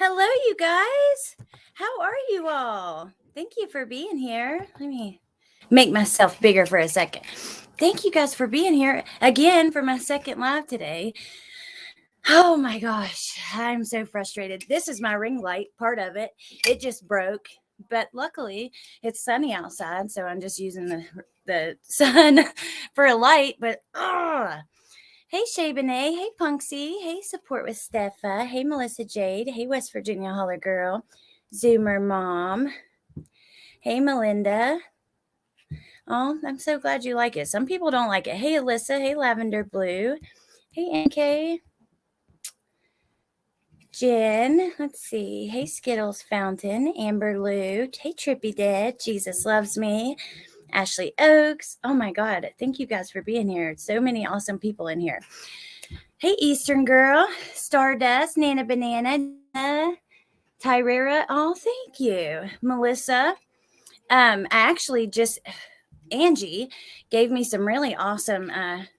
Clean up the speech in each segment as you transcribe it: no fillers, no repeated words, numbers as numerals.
Hello, you guys. How are you all? Thank you for being here. Let me make myself bigger for a second. Thank you guys for being here again for my second live today. Oh my gosh, I'm so frustrated. This is my ring light, part of it. It just broke, but luckily it's sunny outside, so I'm just using the sun for a light. But hey, Shay Benet. Hey, Punksy. Hey, Support with Steffa. Hey, Melissa Jade. Hey, West Virginia Holler Girl. Zoomer Mom. Hey, Melinda. Oh, I'm so glad you like it. Some people don't like it. Hey, Alyssa. Hey, Lavender Blue. Hey, NK. Jen. Let's see. Hey, Skittles Fountain. Amber Lou. Hey, Trippy Dead. Jesus Loves Me. Ashley Oaks. Oh, my God. Thank you guys for being here. So many awesome people in here. Hey, Eastern Girl, Stardust, Nana Banana, Tyrera. Oh, thank you, Melissa. I actually just, Angie gave me some really awesome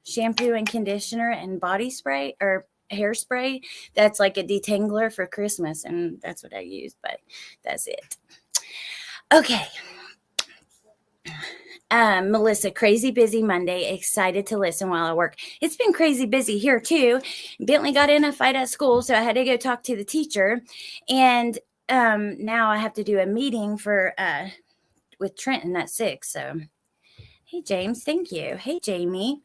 shampoo and conditioner and body spray or hairspray. That's like a detangler for Christmas, and that's what I use, but that's it. Okay. Melissa, crazy busy Monday. Excited to listen while I work. It's been crazy busy here too. Bentley got in a fight at school, so I had to go talk to the teacher. And now I have to do a meeting for with Trenton at 6. So, hey James, thank you. Hey Jamie.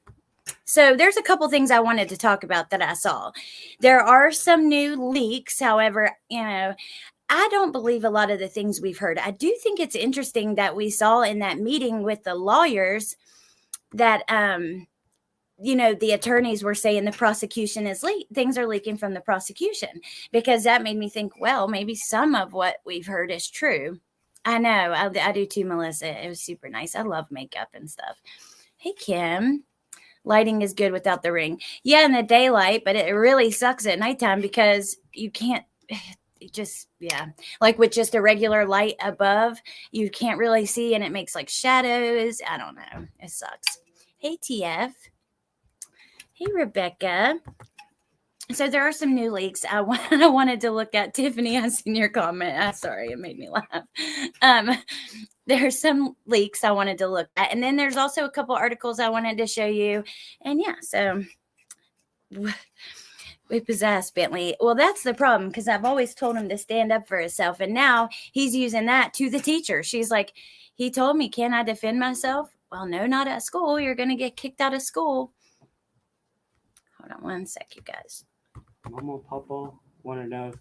So there's a couple things I wanted to talk about that I saw. There are some new leaks, however, I don't believe a lot of the things we've heard. I do think it's interesting that we saw in that meeting with the lawyers that, the attorneys were saying the prosecution is things are leaking from the prosecution, because that made me think, well, maybe some of what we've heard is true. I know. I do too, Melissa. It was super nice. I love makeup and stuff. Hey, Kim. Lighting is good without the ring. Yeah, in the daylight, but it really sucks at nighttime because you can't. Like with just a regular light above, you can't really see, and it makes like shadows. I don't know. It sucks. Hey, TF. Hey, Rebecca. So there are some new leaks I wanted to look at. Tiffany, I seen your comment. Sorry, it made me laugh. There's some leaks I wanted to look at. And then there's also a couple articles I wanted to show you. And yeah, so we possess Bentley. Well, that's the problem, because I've always told him to stand up for himself. And now he's using that to the teacher. She's like, he told me, can I defend myself? Well, no, not at school. You're going to get kicked out of school. Hold on one sec, you guys. Mama, Papa want to know.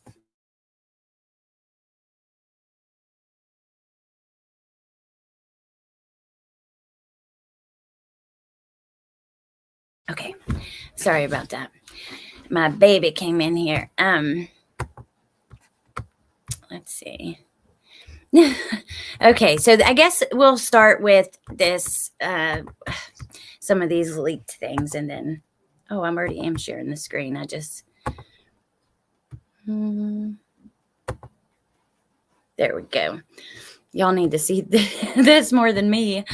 Okay, sorry about that. My baby came in here. Let's see. Okay, so I guess we'll start with this, some of these leaked things, and then, I already am sharing the screen. I just, there we go. Y'all need to see this more than me.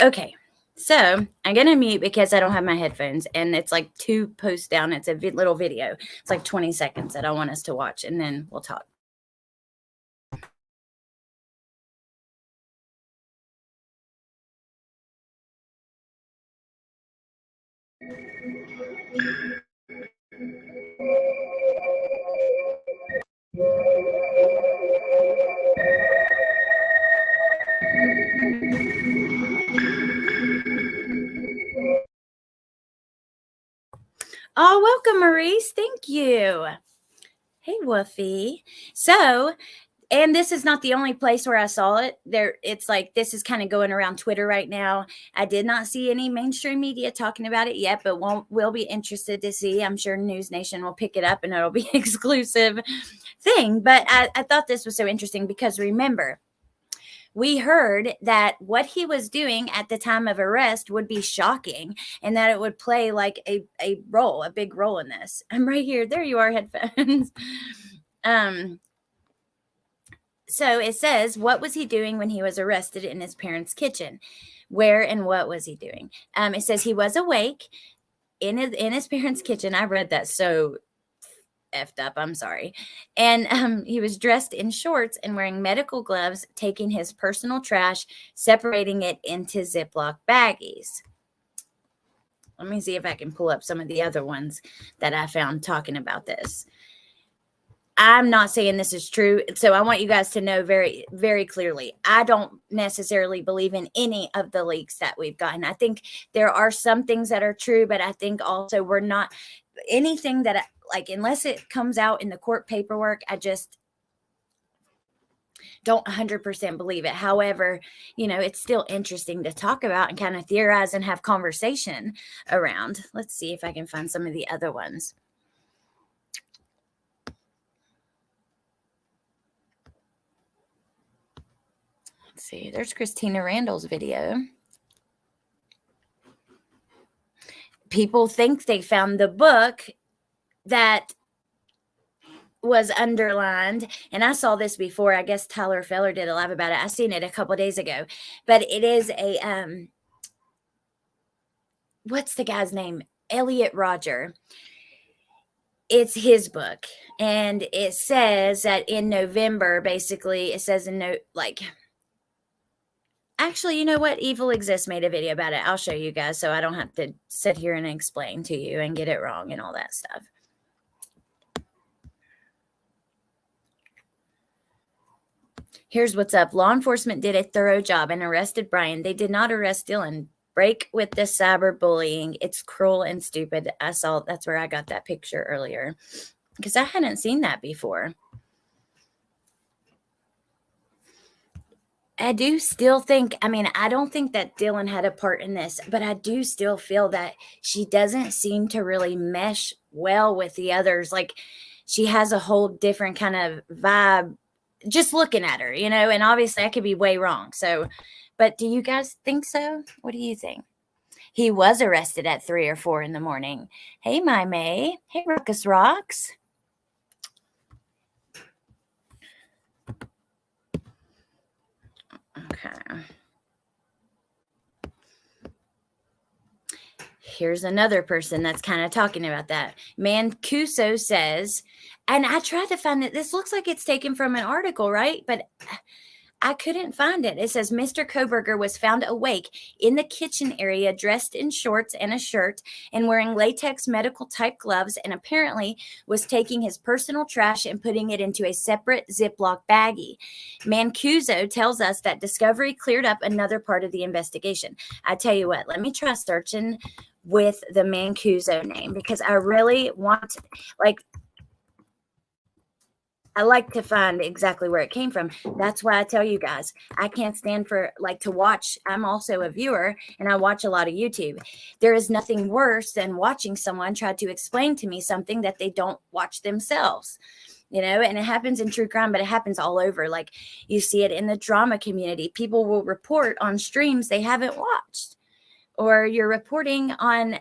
Okay, so I'm going to mute because I don't have my headphones, and it's like 2 posts down. It's a little video. It's like 20 seconds that I want us to watch, and then we'll talk. Oh, welcome, Maurice. Thank you. Hey, Woofy. So And this is not the only place where I saw it. It's like this is kind of going around Twitter right now. I did not see any mainstream media talking about it yet, but will be interested to see. I'm sure News Nation will pick it up and it'll be exclusive thing. But I thought this was so interesting because remember, we heard that what he was doing at the time of arrest would be shocking and that it would play like a big role in this. I'm right here. There you are, headphones. So it says, what was he doing when he was arrested in his parents' kitchen? Where and what was he doing? It says he was awake in his parents' kitchen. I read that so effed up. I'm sorry. And he was dressed in shorts and wearing medical gloves, taking his personal trash, separating it into Ziploc baggies. Let me see if I can pull up some of the other ones that I found talking about this. I'm not saying this is true, so I want you guys to know very, very clearly. I don't necessarily believe in any of the leaks that we've gotten. I think there are some things that are true, but I think also we're not anything that like unless it comes out in the court paperwork, I just don't 100% believe it. However, it's still interesting to talk about and kind of theorize and have conversation around. Let's see if I can find some of the other ones. See, there's Christina Randall's video. People think they found the book that was underlined, and I saw this before. I guess Tyler Feller did a live about it. I seen it a couple days ago, but it is a what's the guy's name? Elliot Rodger. It's his book, and it says that in November, basically, it says actually, you know what? Evil Exists made a video about it. I'll show you guys so I don't have to sit here and explain to you and get it wrong and all that stuff. Here's what's up. Law enforcement did a thorough job and arrested Bryan. They did not arrest Dylan. Break with the cyberbullying. It's cruel and stupid. That's where I got that picture earlier because I hadn't seen that before. I do still think, I don't think that Dylan had a part in this, but I do still feel that she doesn't seem to really mesh well with the others. Like she has a whole different kind of vibe just looking at her, and obviously I could be way wrong. So, but do you guys think so? What do you think? He was arrested at 3 or 4 in the morning. Hey, my May. Hey, Ruckus Rocks. Okay. Here's another person that's kind of talking about that. Mancuso says, and I tried to find it. This looks like it's taken from an article, right? But I couldn't find it. It says Mr. Kohberger was found awake in the kitchen area, dressed in shorts and a shirt and wearing latex medical type gloves, and apparently was taking his personal trash and putting it into a separate Ziploc baggie. Mancuso tells us that discovery cleared up another part of the investigation. I tell you what, let me try searching with the Mancuso name because I really want, I like to find exactly where it came from. That's why I tell you guys, I can't stand for to watch. I'm also a viewer and I watch a lot of YouTube. There is nothing worse than watching someone try to explain to me something that they don't watch themselves. And it happens in true crime, but it happens all over. Like you see it in the drama community. People will report on streams they haven't watched, or you're reporting on,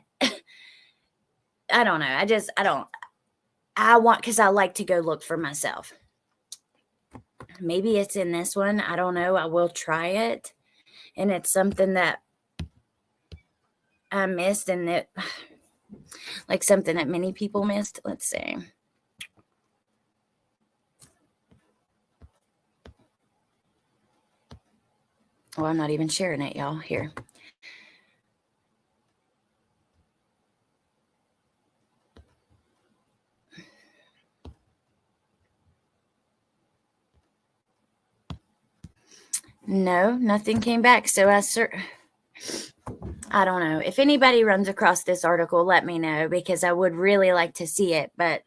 I don't know. Because I like to go look for myself. Maybe it's in this one. I don't know. I will try it. And it's something that I missed and that, something that many people missed. Let's see. Oh, I'm not even sharing it, y'all. Here. No, nothing came back. So I don't know. If anybody runs across this article, let me know because I would really like to see it. But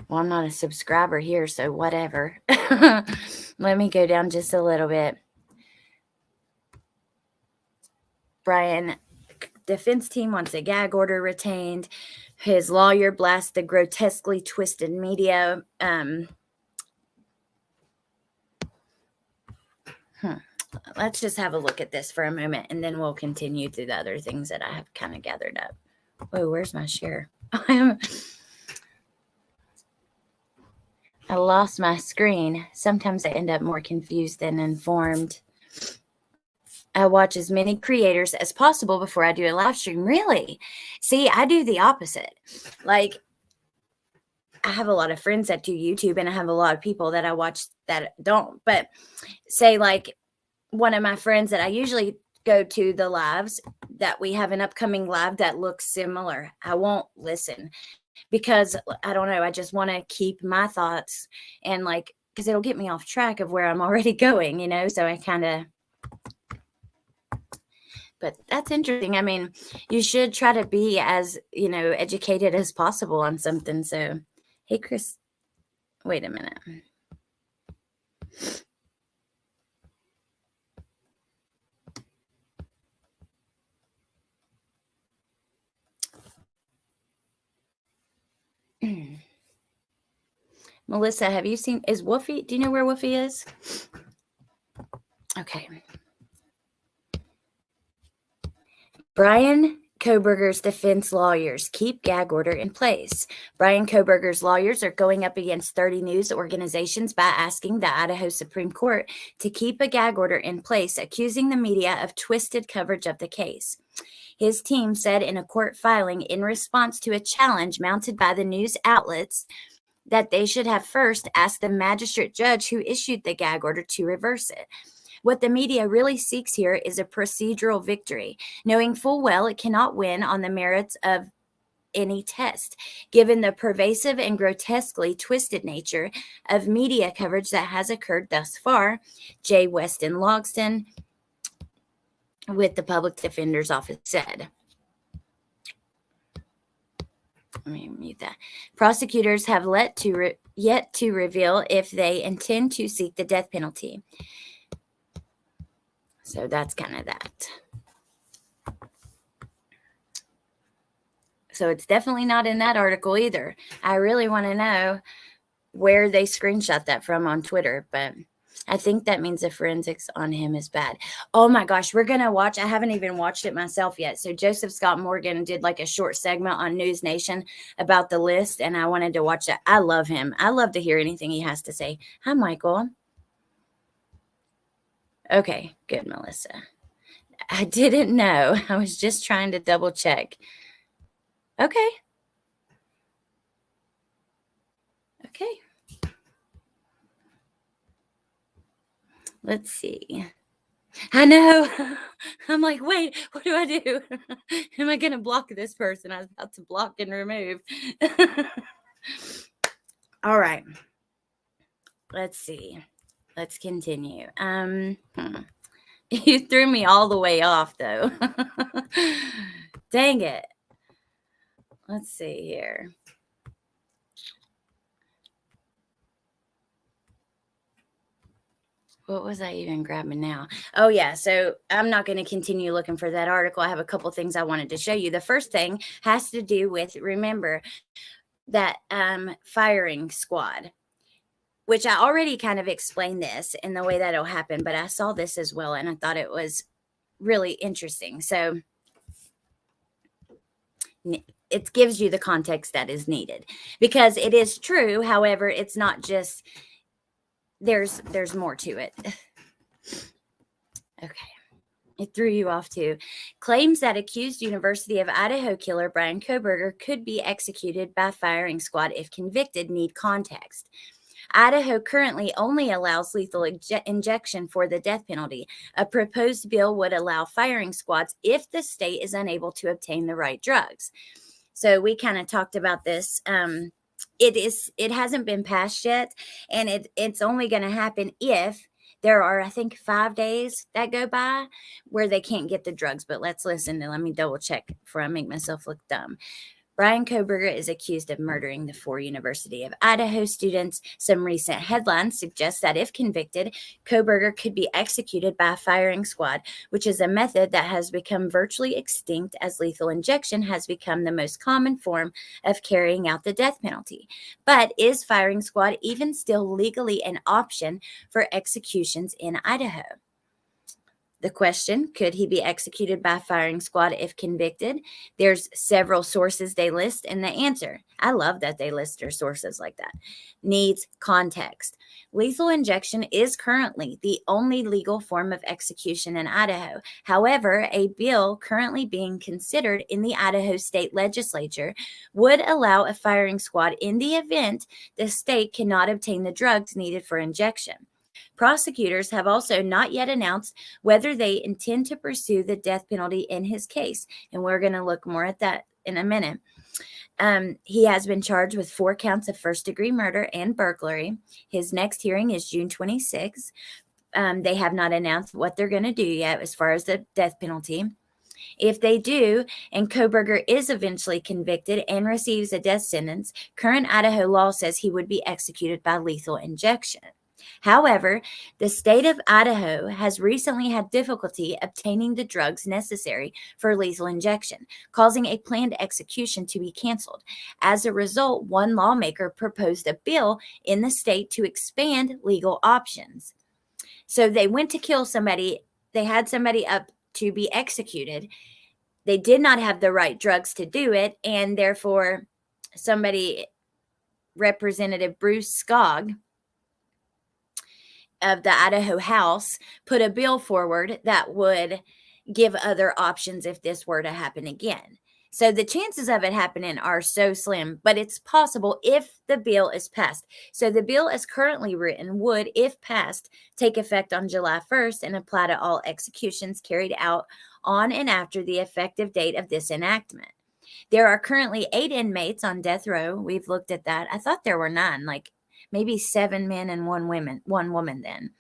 Well, I'm not a subscriber here, so whatever. Let me go down just a little bit. Bryan, defense team wants a gag order retained. His lawyer blasts the grotesquely twisted media. Let's just have a look at this for a moment, and then we'll continue through the other things that I have kind of gathered up. Whoa, where's my share? I lost my screen. Sometimes I end up more confused than informed. I watch as many creators as possible before I do a live stream. Really? See, I do the opposite. Like, I have a lot of friends that do YouTube, and I have a lot of people that I watch that don't. But say, like, one of my friends that I usually go to the lives that we have an upcoming live that looks similar, I won't listen because I don't know. I just want to keep my thoughts and like, because it'll get me off track of where I'm already going, you know? So I kind of, but that's interesting. I mean, you should try to be as, you know, educated as possible on something. So, hey, Chris, wait a minute. Melissa, have you seen, is Woofy, do you know where Woofy is? Okay. Bryan Kohberger's defense lawyers keep gag order in place. Bryan Kohberger's lawyers are going up against 30 news organizations by asking the Idaho Supreme Court to keep a gag order in place, accusing the media of twisted coverage of the case. His team said in a court filing in response to a challenge mounted by the news outlets that they should have first asked the magistrate judge who issued the gag order to reverse it. What the media really seeks here is a procedural victory, knowing full well it cannot win on the merits of any test, given the pervasive and grotesquely twisted nature of media coverage that has occurred thus far, J. Weston Logston with the Public Defender's Office said. Let me mute that. Prosecutors have yet to reveal if they intend to seek the death penalty. So that's kind of that. So it's definitely not in that article either. I really want to know where they screenshot that from on Twitter, but I think that means the forensics on him is bad. Oh my gosh, we're going to watch. I haven't even watched it myself yet. So Joseph Scott Morgan did like a short segment on News Nation about the list, and I wanted to watch that. I love him. I love to hear anything he has to say. Hi, Michael. Okay, good, Melissa. I didn't know. I was just trying to double check. Okay. Okay. Let's see. I know. I'm like, wait, what do I do? Am I going to block this person? I was about to block and remove. All right. Let's see. Let's continue. You threw me all the way off, though. Dang it. Let's see here. What was I even grabbing now? Oh, yeah. So I'm not going to continue looking for that article. I have a couple things I wanted to show you. The first thing has to do with, remember, that firing squad, which I already kind of explained this in the way that it'll happen, but I saw this as well, and I thought it was really interesting. So it gives you the context that is needed because it is true. However, it's not just, there's more to it. Okay. It threw you off too. Claims that accused University of Idaho killer Bryan Kohberger could be executed by firing squad if convicted need context. Idaho currently only allows lethal injection for the death penalty. A proposed bill would allow firing squads if the state is unable to obtain the right drugs. So we kind of talked about this. It hasn't been passed yet, and it's only going to happen if there are, I think, 5 days that go by where they can't get the drugs. But let's listen and let me double check before I make myself look dumb. Bryan Kohberger is accused of murdering the 4 University of Idaho students. Some recent headlines suggest that if convicted, Kohberger could be executed by a firing squad, which is a method that has become virtually extinct as lethal injection has become the most common form of carrying out the death penalty. But is firing squad even still legally an option for executions in Idaho? The question, could he be executed by firing squad if convicted? There's several sources they list, and the answer, I love that they list their sources like that, needs context. Lethal injection is currently the only legal form of execution in Idaho. However, a bill currently being considered in the Idaho state legislature would allow a firing squad in the event the state cannot obtain the drugs needed for injection. Prosecutors have also not yet announced whether they intend to pursue the death penalty in his case, and we're going to look more at that in a minute. He has been charged with 4 counts of first-degree murder and burglary. His next hearing is June 26. They have not announced what they're going to do yet as far as the death penalty. If they do, and Kohberger is eventually convicted and receives a death sentence, current Idaho law says he would be executed by lethal injection. However, the state of Idaho has recently had difficulty obtaining the drugs necessary for lethal injection, causing a planned execution to be canceled. As a result, one lawmaker proposed a bill in the state to expand legal options. So they went to kill somebody, they had somebody up to be executed. They did not have the right drugs to do it, and therefore Representative Bruce Skog of the Idaho House put a bill forward that would give other options if this were to happen again. So the chances of it happening are so slim, but it's possible if the bill is passed. So the bill as currently written would, if passed, take effect on July 1st and apply to all executions carried out on and after the effective date of this enactment. There are currently 8 inmates on death row. We've looked at that. I thought there were 9, like maybe 7 men and 1 woman then.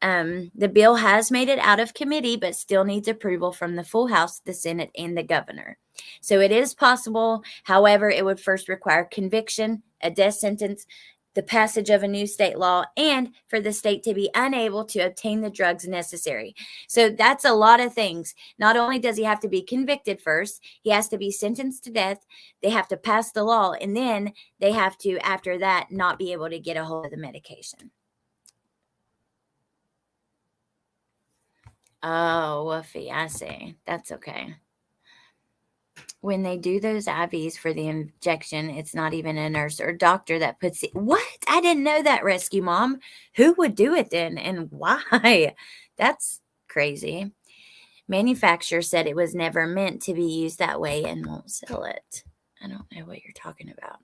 The bill has made it out of committee, but still needs approval from the full House, the Senate, and the governor. So it is possible. However, it would first require conviction, a death sentence, the passage of a new state law, and for the state to be unable to obtain the drugs necessary. So that's a lot of things. Not only does he have to be convicted first, he has to be sentenced to death. They have to pass the law, and then they have to, after that, not be able to get a hold of the medication. Oh, woofy, I see. That's okay. When they do those IVs for the injection, it's not even a nurse or doctor that puts it. What? I didn't know that, Rescue Mom. Who would do it then, and why? That's crazy. Manufacturer said it was never meant to be used that way and won't sell it. I don't know what you're talking about.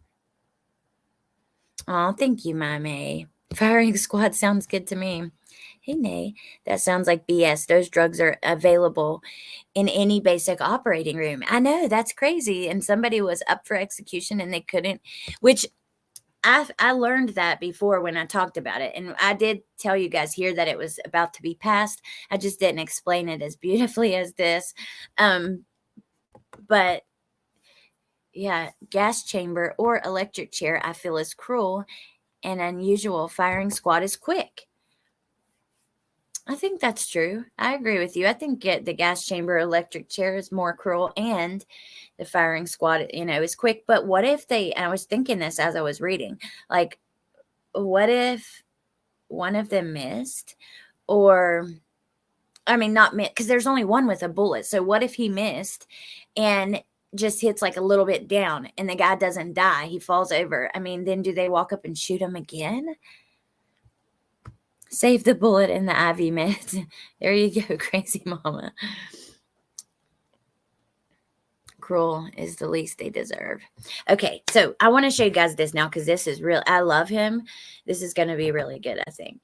Oh, thank you, my May. Firing squad sounds good to me. Hey, Nay, that sounds like BS. Those drugs are available in any basic operating room. I know, that's crazy. And somebody was up for execution and they couldn't, which I learned that before when I talked about it. And I did tell you guys here that it was about to be passed. I just didn't explain it as beautifully as this. But yeah, gas chamber or electric chair I feel is cruel and unusual. Firing squad is quick. I think that's true. I agree with you. I think the gas chamber electric chair is more cruel, and the firing squad, is quick. But what if and I was thinking this as I was reading, like, what if one of them missed? Or, I mean, not missed, because there's only one with a bullet. So what if he missed and just hits like a little bit down and the guy doesn't die? He falls over. I mean, then do they walk up and shoot him again? Save the bullet in the IV meds. There you go, crazy mama. Cruel is the least they deserve. Okay, so I want to show you guys this now because this is real. I love him. This is going to be really good, I think.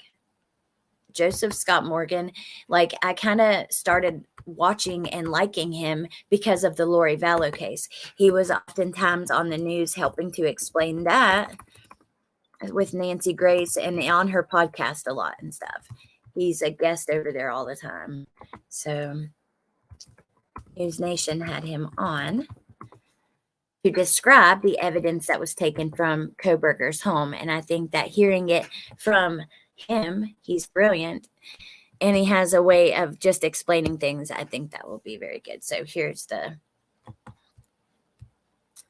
Joseph Scott Morgan. Like, I kind of started watching and liking him because of the Lori Vallow case. He was oftentimes on the news helping to explain that with Nancy Grace and on her podcast a lot and stuff. He's a guest over there all the time. So News Nation had him on. to describe the evidence that was taken from Kohberger's home. And I think that hearing it from him, he's brilliant, and he has a way of just explaining things. I think that will be very good. So here's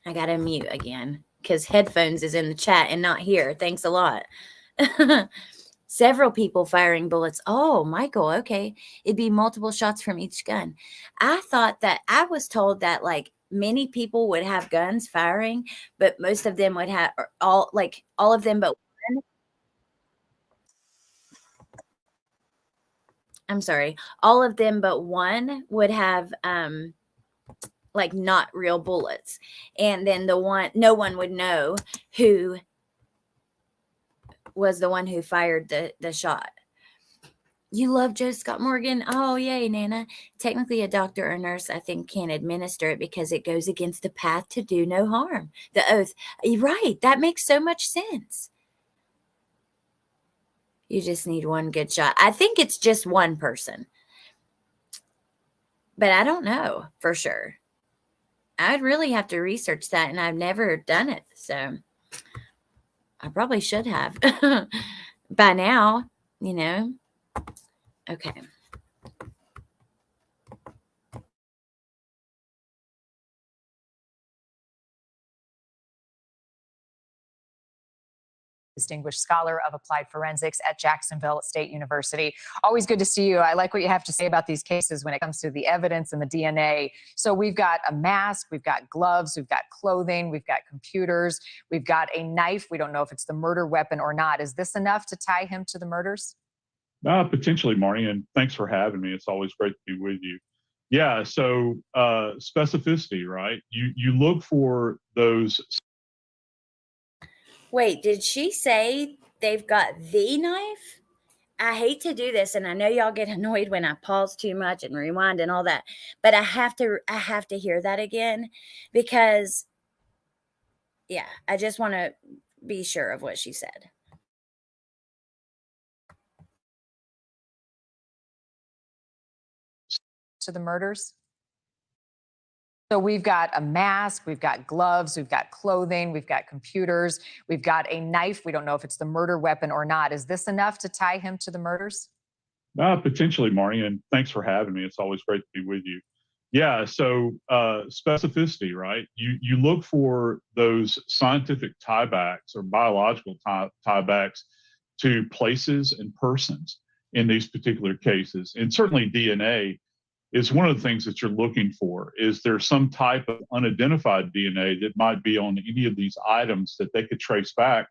I got to mute again because headphones is in the chat and not here. Thanks a lot. Several people firing bullets. Oh, Michael, okay. It'd be multiple shots from each gun. I was told that like many people would have guns firing, but most of them would have all of them but one. I'm sorry. All of them but one would have like not real bullets. And then no one would know who was the one who fired the shot. You love Joe Scott Morgan? Oh, yay, Nana. Technically, a doctor or nurse, I think, can't administer it because it goes against the path to do no harm. The oath. Right. That makes so much sense. You just need one good shot. I think it's just one person. But I don't know for sure. I'd really have to research that, and I've never done it. So I probably should have by now, you know. Okay. Distinguished Scholar of Applied Forensics at Jacksonville State University. Always good to see you. I like what you have to say about these cases when it comes to the evidence and the DNA. So we've got a mask, we've got gloves, we've got clothing, we've got computers, we've got a knife. We don't know if it's the murder weapon or not. Is this enough to tie him to the murders? Potentially, Marnie, and thanks for having me. It's always great to be with you. Yeah, so specificity, right? You look for those. Wait, did she say they've got the knife? I hate to do this, and I know y'all get annoyed when I pause too much and rewind and all that, but I have to hear that again because, yeah, I just want to be sure of what she said. To the murders? So we've got a mask, we've got gloves, we've got clothing, we've got computers, we've got a knife. We don't know if it's the murder weapon or not. Is this enough to tie him to the murders? Potentially, Marnie, and thanks for having me. It's always great to be with you. Yeah, so specificity, right? You look for those scientific tiebacks or biological tiebacks to places and persons in these particular cases. And certainly DNA is one of the things that you're looking for. Is there some type of unidentified DNA that might be on any of these items that they could trace back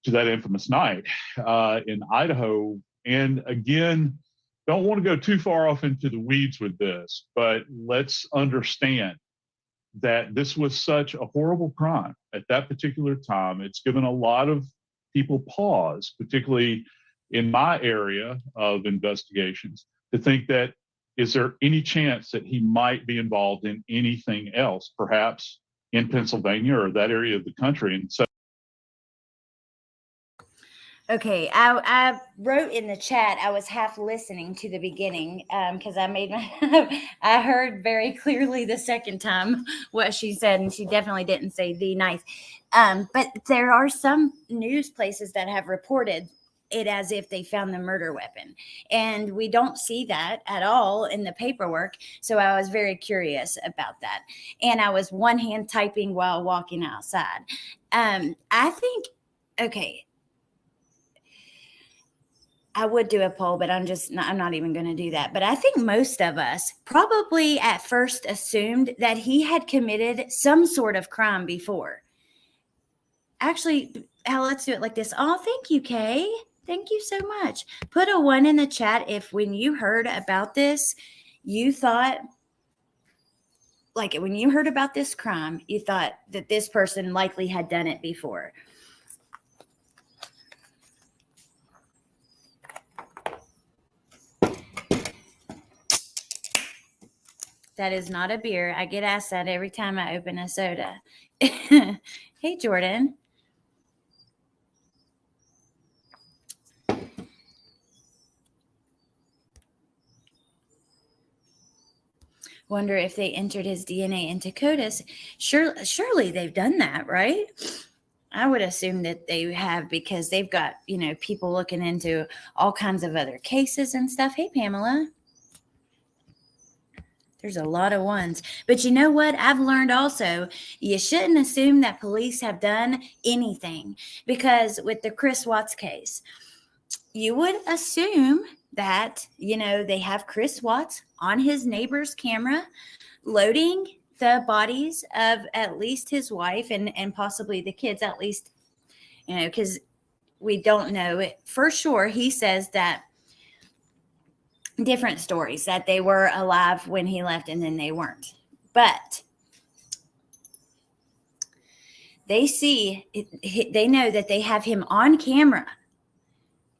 to that infamous night in Idaho? And again, don't want to go too far off into the weeds with this, but let's understand that this was such a horrible crime at that particular time. It's given a lot of people pause, particularly in my area of investigations, to think that is there any chance that he might be involved in anything else, perhaps in Pennsylvania or that area of the country? And so, okay, I wrote in the chat, I was half listening to the beginning because I heard very clearly the second time what she said, and she definitely didn't say the knife. But there are some news places that have reported it as if they found the murder weapon, and we don't see that at all in the paperwork. So I was very curious about that, and I was one hand typing while walking outside. I think, okay, I would do a poll, but I'm not even going to do that. But I think most of us probably at first assumed that he had committed some sort of crime before. Actually, let's do it like this. Oh, thank you, Kay. Thank you so much. Put a 1 in the chat if when you heard about this, you thought, like when you heard about this crime, you thought that this person likely had done it before. That is not a beer. I get asked that every time I open a soda. Hey, Jordan. Wonder if they entered his DNA into CODIS. Surely they've done that, right? I would assume that they have, because they've got, people looking into all kinds of other cases and stuff. Hey, Pamela. There's a lot of ones. But you know what? I've learned also, you shouldn't assume that police have done anything, because with the Chris Watts case, you would assume that, they have Chris Watts on his neighbor's camera loading the bodies of at least his wife and possibly the kids, at least, because we don't know it for sure. He says that different stories, that they were alive when he left and then they weren't. But they know that they have him on camera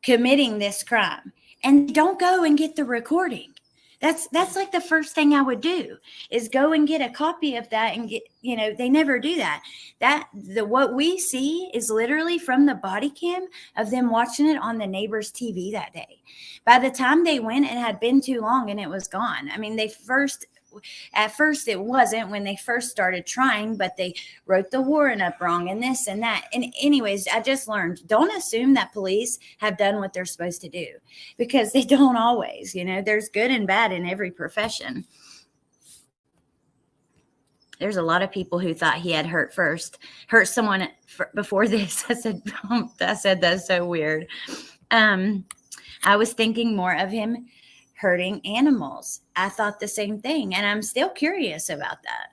committing this crime, and don't go and get the recording. That's like the first thing I would do, is go and get a copy of that and get, they never do that. What we see is literally from the body cam of them watching it on the neighbor's TV that day. By the time they went, it had been too long and it was gone. I mean, at first it wasn't when they first started trying, but they wrote the warrant up wrong and this and that. And anyways, I just learned, don't assume that police have done what they're supposed to do, because they don't always. There's good and bad in every profession. There's a lot of people who thought he had hurt someone before this. I said that's so weird. I was thinking more of him hurting animals. I thought the same thing, and I'm still curious about that.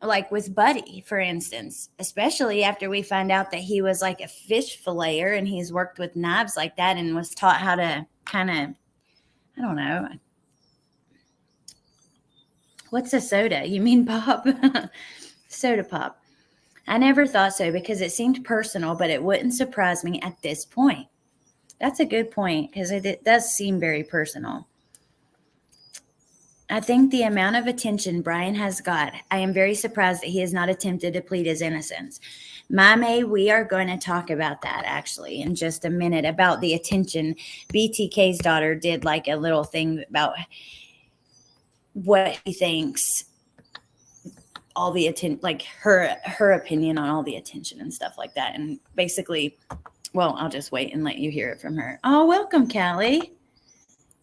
Like with Buddy, for instance, especially after we find out that he was like a fish filleter and he's worked with knives like that and was taught how to kind of, I don't know. What's a soda? You mean pop? Soda pop. I never thought so, because it seemed personal, but it wouldn't surprise me at this point. That's a good point, because it does seem very personal. I think the amount of attention Bryan has got, I am very surprised that he has not attempted to plead his innocence. Mame, we are going to talk about that actually in just a minute, about the attention. BTK's daughter did like a little thing about what he thinks, all the attention, like her opinion on all the attention and stuff like that. And basically, well, I'll just wait and let you hear it from her. Oh, welcome, Callie.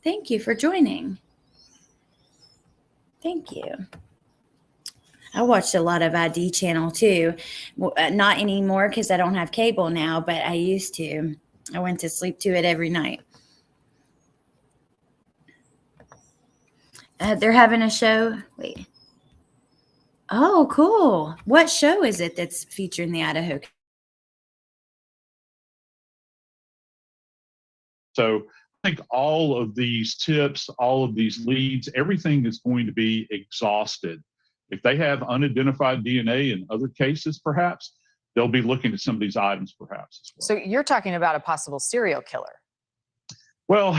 Thank you for joining. Thank you. I watched a lot of ID channel too. Not anymore because I don't have cable now, but I used to. I went to sleep to it every night. They're having a show. Wait. Oh, cool. What show is it that's featuring the Idaho? So I think all of these tips, all of these leads, everything is going to be exhausted. If they have unidentified DNA in other cases, perhaps, they'll be looking at some of these items perhaps as well. So you're talking about a possible serial killer. Well,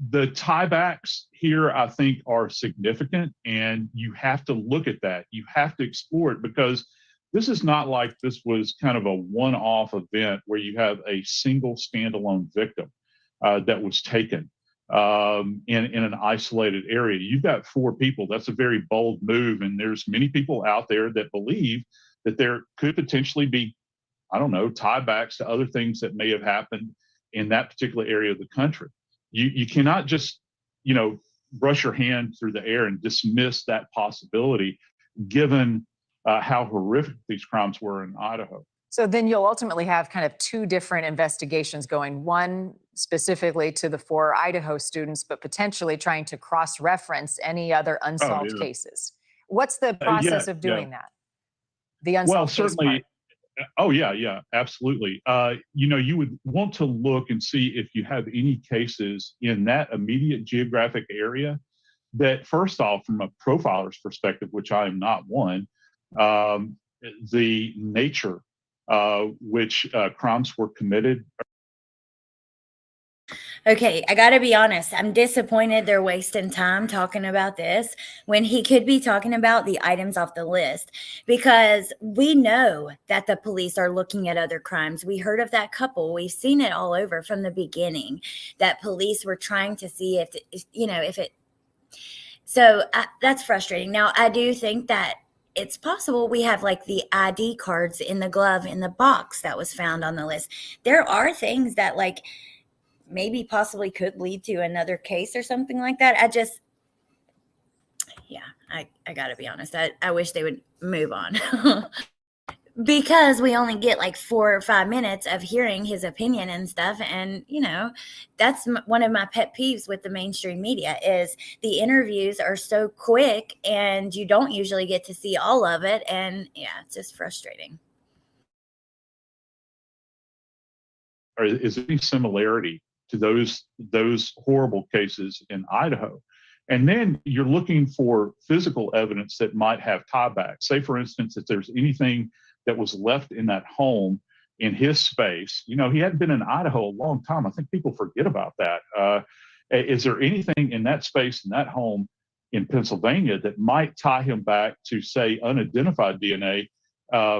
the tiebacks here, I think, are significant, and you have to look at that. You have to explore it, because this is not like this was kind of a one-off event where you have a single standalone victim that was taken in an isolated area. You've got 4 people. That's a very bold move, and there's many people out there that believe that there could potentially be, I don't know, tiebacks to other things that may have happened in that particular area of the country. You cannot just, brush your hand through the air and dismiss that possibility, given how horrific these crimes were in Idaho. So then you'll ultimately have kind of 2 different investigations going, one specifically to the 4 Idaho students, but potentially trying to cross-reference any other unsolved cases. What's the process of doing that? The unsolved case certainly. part? Oh, yeah, absolutely. You would want to look and see if you have any cases in that immediate geographic area that, first off, from a profiler's perspective, which I am not one, the nature which crimes were committed. Okay, I got to be honest. I'm disappointed they're wasting time talking about this when he could be talking about the items off the list, because we know that the police are looking at other crimes. We heard of that couple. We've seen it all over from the beginning, that police were trying to see if So that's frustrating. Now, I do think that it's possible we have like the ID cards in the glove in the box that was found on the list. There are things that like maybe possibly could lead to another case or something like that. I gotta be honest. I wish they would move on. Because we only get like 4 or 5 minutes of hearing his opinion and stuff. And, that's one of my pet peeves with the mainstream media is the interviews are so quick and you don't usually get to see all of it. And yeah, it's just frustrating. Or is there any similarity to those horrible cases in Idaho? And then you're looking for physical evidence that might have tiebacks. Say, for instance, if there's anything that was left in that home in his space. He hadn't been in Idaho a long time. I think people forget about that. Is there anything in that space, in that home in Pennsylvania that might tie him back to, say, unidentified DNA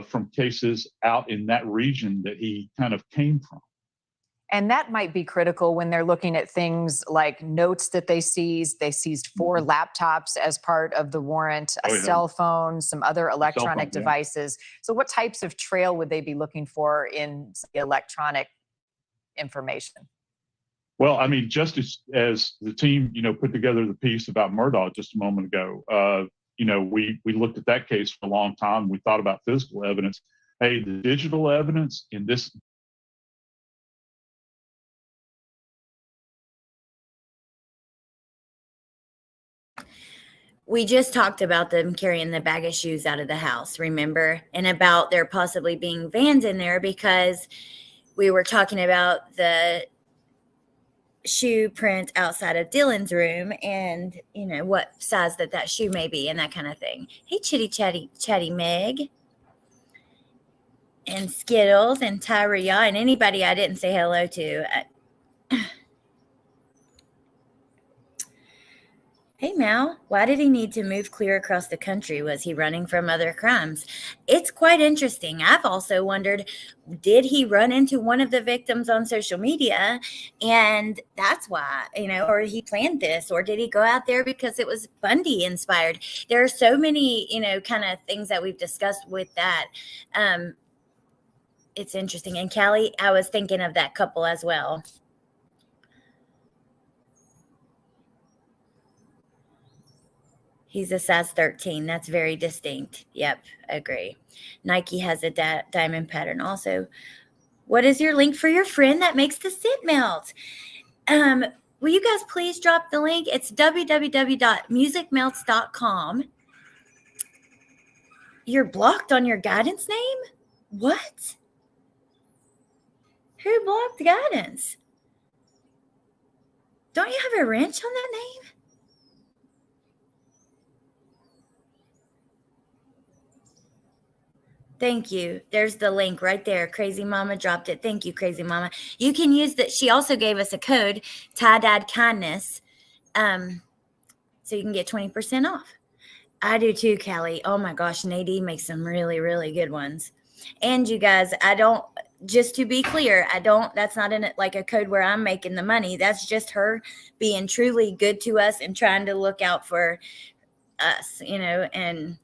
from cases out in that region that he kind of came from? And that might be critical when they're looking at things like notes that they seized. They seized 4 laptops as part of the warrant, a cell phone, some other electronic devices. So what types of trail would they be looking for in electronic information? Well, I mean, just as the team, put together the piece about Murdaugh just a moment ago, we looked at that case for a long time. We thought about physical evidence. Hey, the digital evidence in this. We just talked about them carrying the bag of shoes out of the house, remember? And about there possibly being vans in there because we were talking about the shoe print outside of Dylan's room and, what size that shoe may be and that kind of thing. Hey, chatty Meg. And Skittles and Tyria and anybody I didn't say hello to. Hey, Mal, why did he need to move clear across the country? Was he running from other crimes? It's quite interesting. I've also wondered, did he run into one of the victims on social media? And that's why, or he planned this, or did he go out there because it was Bundy inspired? There are so many, kind of things that we've discussed with that. It's interesting. And Callie, I was thinking of that couple as well. He's a size 13. That's very distinct. Yep, agree. Nike has a diamond pattern also. What is your link for your friend that makes the sit melt? Will you guys please drop the link? It's www.musicmelts.com. You're blocked on your guidance name? What? Who blocked guidance? Don't you have a wrench on that name? Thank you. There's the link right there. Crazy Mama dropped it. Thank you, Crazy Mama. You can use that. She also gave us a code, Tie-Dyed Kindness, so you can get 20% off. I do too, Callie. Oh my gosh, Nadine makes some really, really good ones. And you guys, just to be clear, that's not in it like a code where I'm making the money. That's just her being truly good to us and trying to look out for us, and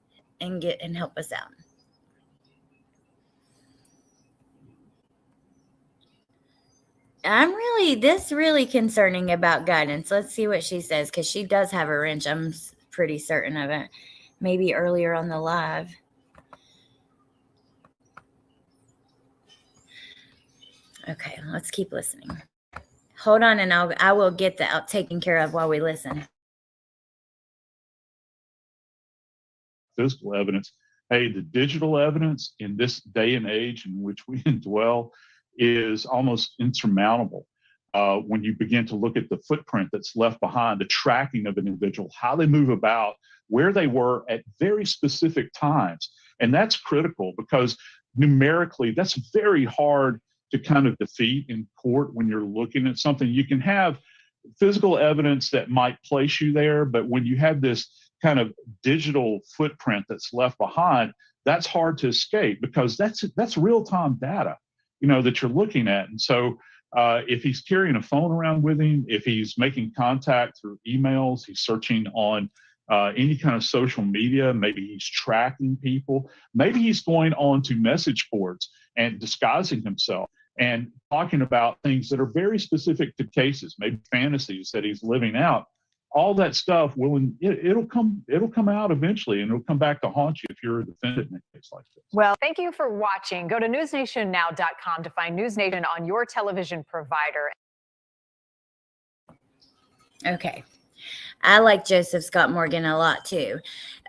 help us out. I'm really concerning about guidance. Let's see what she says, because she does have a wrench. I'm pretty certain of it. Maybe earlier on the live. Okay, let's keep listening. Hold on, and I will get that taken care of while we listen. Physical evidence. Hey, the digital evidence in this day and age in which we dwell is almost insurmountable. When you begin to look at the footprint that's left behind, the tracking of an individual, how they move about, where they were at very specific times. And that's critical because numerically, that's very hard to kind of defeat in court when you're looking at something. You can have physical evidence that might place you there, but when you have this kind of digital footprint that's left behind, that's hard to escape because that's real-time data, that you're looking at. And so if he's carrying a phone around with him, if he's making contact through emails, he's searching on any kind of social media. Maybe he's tracking people. Maybe he's going on to message boards and disguising himself and talking about things that are very specific to cases, maybe fantasies that he's living out. All that stuff it'll come out eventually, and it'll come back to haunt you if you're a defendant in a case like this. Well, thank you for watching. Go to newsnationnow.com to find News Nation on your television provider. Okay. I like Joseph Scott Morgan a lot too.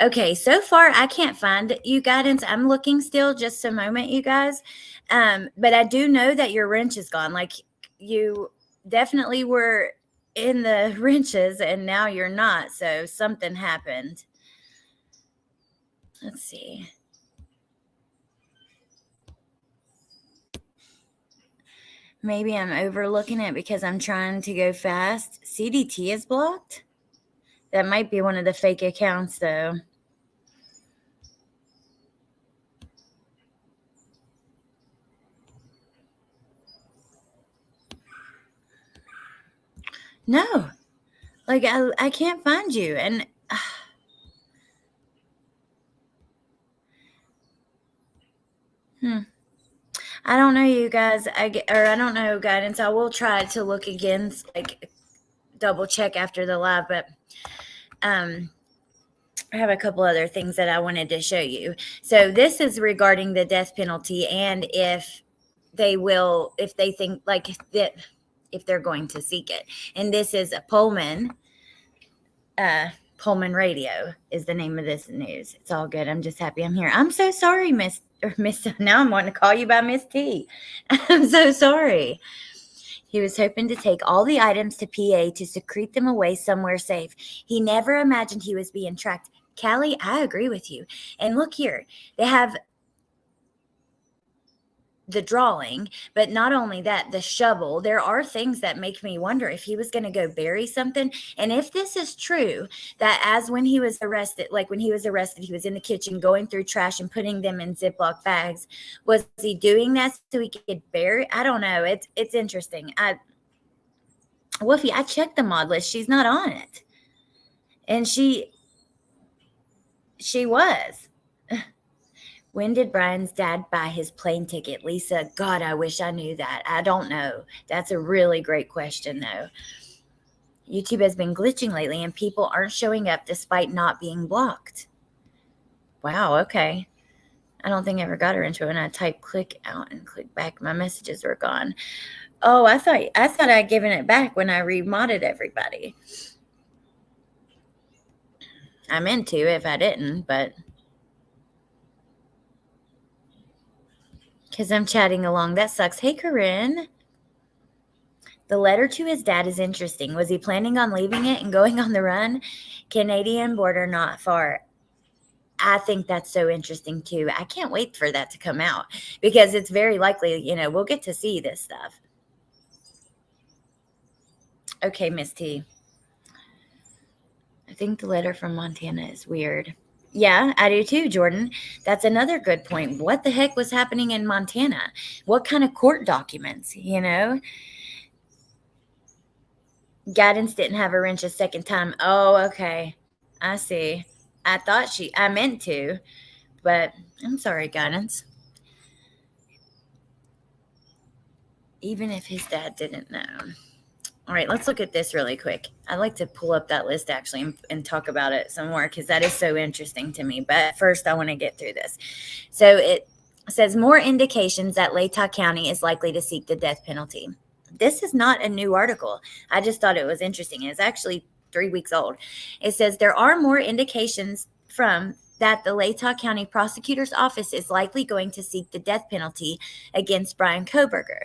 Okay, so far I can't find you guidance. I'm looking still, just a moment, you guys. But I do know that your wrench is gone. Like, you definitely were in the wrenches and now you're not. So something happened. Let's see. Maybe I'm overlooking it because I'm trying to go fast. CDT is blocked. That might be one of the fake accounts, though. No. Like, I can't find you. And I don't know, you guys. I don't know, guidance. I will try to look again, like double check after the live, but I have a couple other things that I wanted to show you. So this is regarding the death penalty and if they think like that, if they're going to seek it. And this is a Pullman Radio is the name of this news. It's all good. I'm just happy I'm here. I'm so sorry, Miss. Now I'm wanting to call you by Miss T. I'm so sorry. He was hoping to take all the items to PA to secrete them away somewhere safe. He never imagined he was being tracked. Callie, I agree with you. And look here, they have the drawing, but not only that, the shovel. There are things that make me wonder if he was going to go bury something. And if this is true, that when he was arrested, he was in the kitchen going through trash and putting them in Ziploc bags. Was he doing that so he could bury? I don't know. It's interesting. Wolfie, I checked the mod list. She's not on it. And she was. When did Bryan's dad buy his plane ticket? Lisa, God, I wish I knew that. I don't know. That's a really great question, though. YouTube has been glitching lately, and people aren't showing up despite not being blocked. Wow, okay. I don't think I ever got her into it. When I type click out and click back, my messages were gone. Oh, I thought I'd given it back when I remodded everybody. I meant to if I didn't, but... because I'm chatting along. That sucks. Hey, Corinne. The letter to his dad is interesting. Was he planning on leaving it and going on the run? Canadian border not far. I think that's so interesting, too. I can't wait for that to come out because it's very likely, we'll get to see this stuff. Okay, Miss T. I think the letter from Montana is weird. Yeah, I do too, Jordan. That's another good point. What the heck was happening in Montana? What kind of court documents, Guidance didn't have a wrench a second time. Oh, okay. I see. I meant to, but I'm sorry, Guidance. Even if his dad didn't know. All right, let's look at this really quick. I'd like to pull up that list actually and talk about it some more because that is so interesting to me. But first, I want to get through this. So it says more indications that Latah County is likely to seek the death penalty. This is not a new article. I just thought it was interesting. It's actually 3 weeks old. It says there are more indications from that the Latah County Prosecutor's Office is likely going to seek the death penalty against Bryan Kohberger.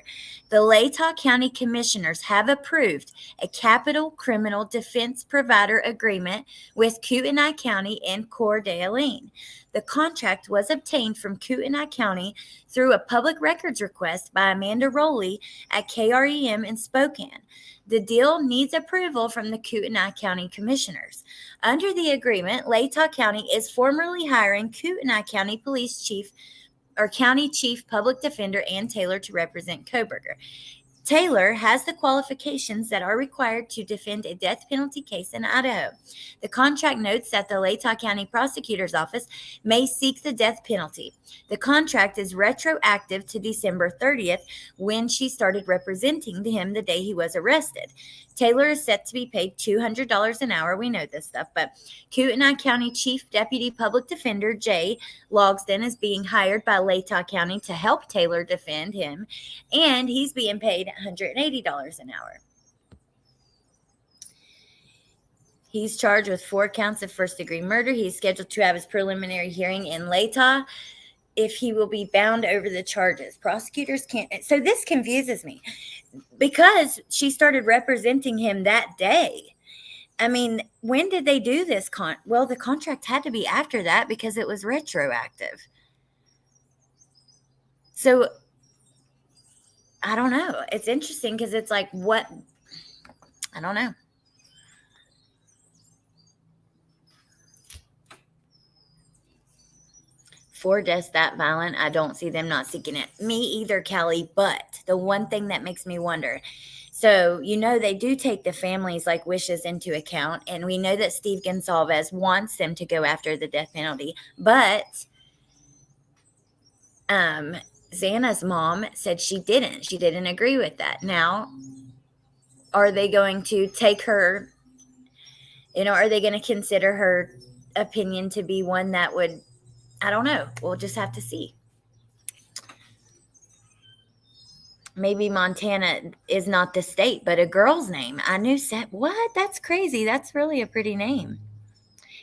The Latah County Commissioners have approved a capital criminal defense provider agreement with Kootenai County and Coeur d'Alene. The contract was obtained from Kootenai County through a public records request by Amanda Rowley at KREM in Spokane. The deal needs approval from the Kootenai County Commissioners. Under the agreement, Latah County is formally hiring Kootenai County Police Chief or County Chief Public Defender Ann Taylor to represent Kohberger. Taylor has the qualifications that are required to defend a death penalty case in Idaho. The contract notes that the Latah County Prosecutor's Office may seek the death penalty. The contract is retroactive to December 30th, when she started representing him the day he was arrested. Taylor is set to be paid $200 an hour. We know this stuff, but Kootenai County Chief Deputy Public Defender Jay Logsdon is being hired by Latah County to help Taylor defend him, and he's being paid $180 an hour. He's charged with 4 counts of first-degree murder. He's scheduled to have his preliminary hearing in Latah. If he will be bound over the charges. Prosecutors can't. So this confuses me because she started representing him that day. I mean, when did they do this? Well, the contract had to be after that because it was retroactive. So I don't know. It's interesting because it's like, what? I don't know. For deaths that violent, I don't see them not seeking it. Me either, Callie, but the one thing that makes me wonder, so, they do take the families' wishes into account, and we know that Steve Gonsalves wants them to go after the death penalty, but Xana's mom said she didn't agree with that. Now, are they going to take her, are they going to consider her opinion to be one that would, I don't know. We'll just have to see. Maybe Montana is not the state, but a girl's name. I knew what? That's crazy. That's really a pretty name.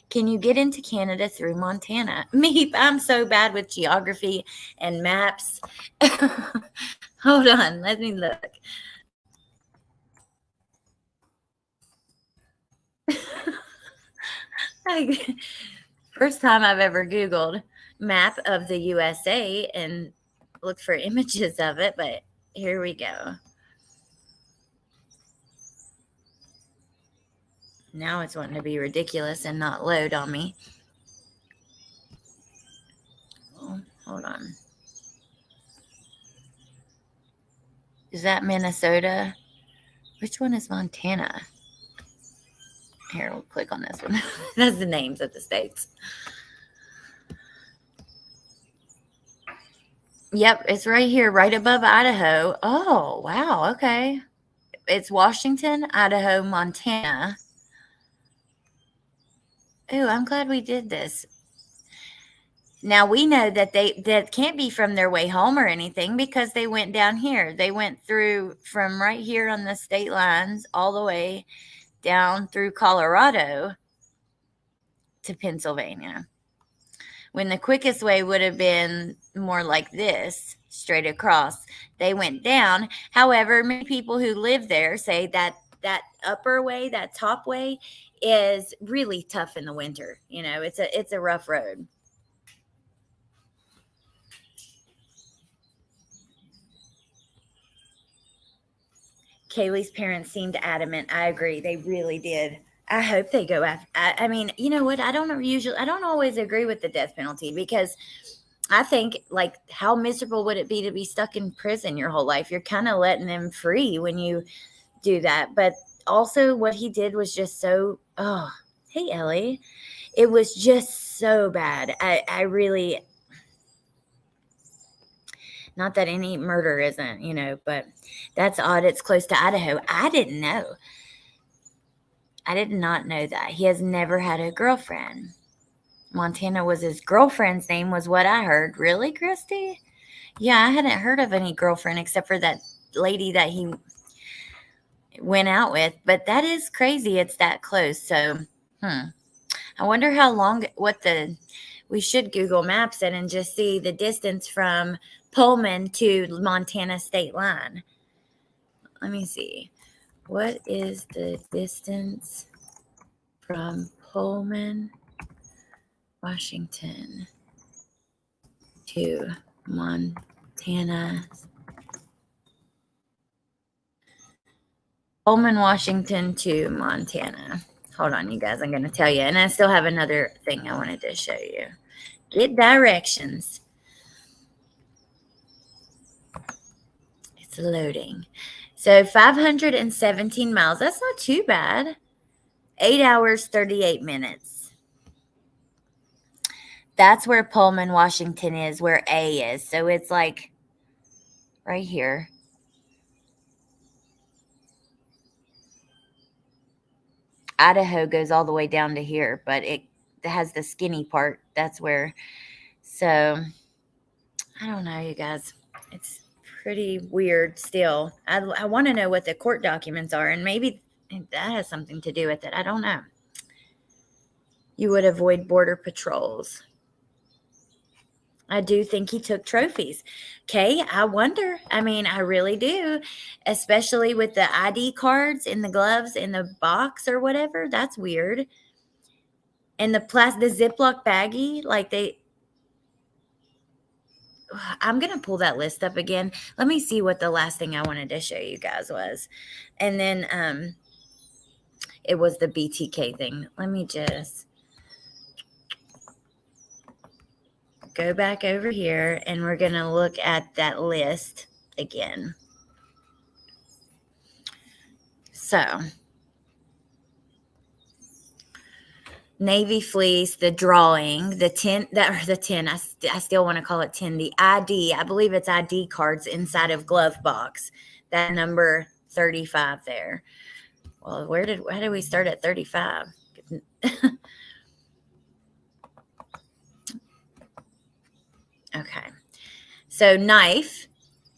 Can you get into Canada through Montana? Me, I'm so bad with geography and maps. Hold on. Let me look. First time I've ever Googled map of the USA and looked for images of it, but here we go. Now it's wanting to be ridiculous and not load on me. Oh, hold on. Is that Minnesota? Which one is Montana? Here, we'll click on this one. That's the names of the states. Yep, it's right here, right above Idaho. Oh, wow. Okay. It's Washington, Idaho, Montana. Oh, I'm glad we did this. Now, we know that that can't be from their way home or anything because they went down here. They went through from right here on the state lines all the way down through Colorado to Pennsylvania. When the quickest way would have been more like this, straight across. They went down. However, many people who live there say that that upper way, that top way, is really tough in the winter. It's a rough road. Kaylee's parents seemed adamant. I agree. They really did. I hope they go after. I mean, you know what? I don't always agree with the death penalty because I think, how miserable would it be to be stuck in prison your whole life? You're kind of letting them free when you do that. But also what he did was just so, hey, Ellie. It was just so bad. I really, not that any murder isn't, but that's odd. It's close to Idaho. I didn't know. I did not know that. He has never had a girlfriend. Montana was his girlfriend's name, was what I heard. Really, Christy? Yeah, I hadn't heard of any girlfriend except for that lady that he went out with. But that is crazy. It's that close. So, I wonder how long, we should Google Maps it and just see the distance from Pullman to Montana state line. Let me see. What is the distance from Pullman, Washington to Montana? Pullman, Washington to Montana. Hold on, you guys. I'm going to tell you. And I still have another thing I wanted to show you. Get directions. It's loading. So 517 miles. That's not too bad. 8 hours, 38 minutes. That's where Pullman, Washington is, where A is. So it's like right here. Idaho goes all the way down to here, but it has the skinny part. That's where. So I don't know, you guys. It's pretty weird still. I want to know what the court documents are, and maybe that has something to do with it. I don't know. You would avoid border patrols. I do think he took trophies. Okay, I wonder. I mean, I really do, especially with the ID cards in the gloves in the box or whatever. That's weird. And the Ziploc baggie, like I'm going to pull that list up again. Let me see what the last thing I wanted to show you guys was. And then it was the BTK thing. Let me just go back over here, and we're going to look at that list again. So, navy fleece, the drawing, the 10, I still want to call it 10, the ID, I believe it's ID cards inside of glove box, that number 35 there. Well, why did we start at 35? Okay. So knife,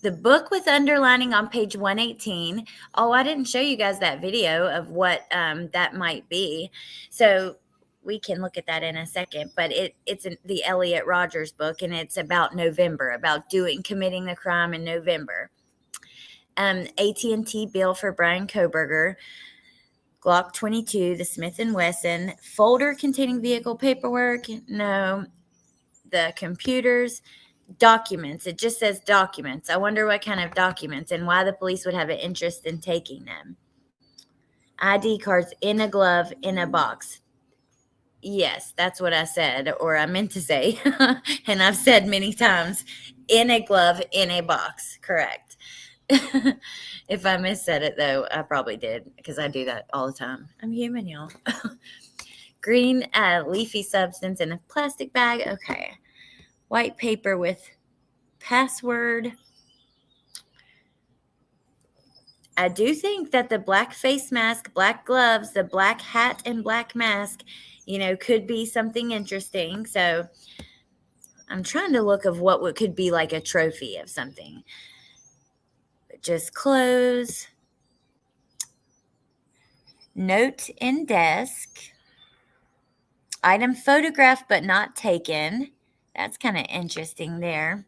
the book with underlining on page 118. Oh, I didn't show you guys that video of what that might be. So we can look at that in a second, but it's the Elliot Rogers book, and it's about November, about committing the crime in November. AT&T bill for Bryan Kohberger, Glock 22, the Smith & Wesson, folder containing vehicle paperwork. No, the computers, documents. It just says documents. I wonder what kind of documents and why the police would have an interest in taking them. ID cards in a glove in a box. Yes, that's what I said, or I meant to say, and I've said many times, in a glove, in a box. Correct. If I missaid it, though, I probably did, because I do that all the time. I'm human, y'all. Green leafy substance in a plastic bag. Okay. White paper with password. I do think that the black face mask, black gloves, the black hat and black mask, could be something interesting. So I'm trying to look of what could be like a trophy of something. Just clothes. Note in desk. Item photographed but not taken. That's kind of interesting there.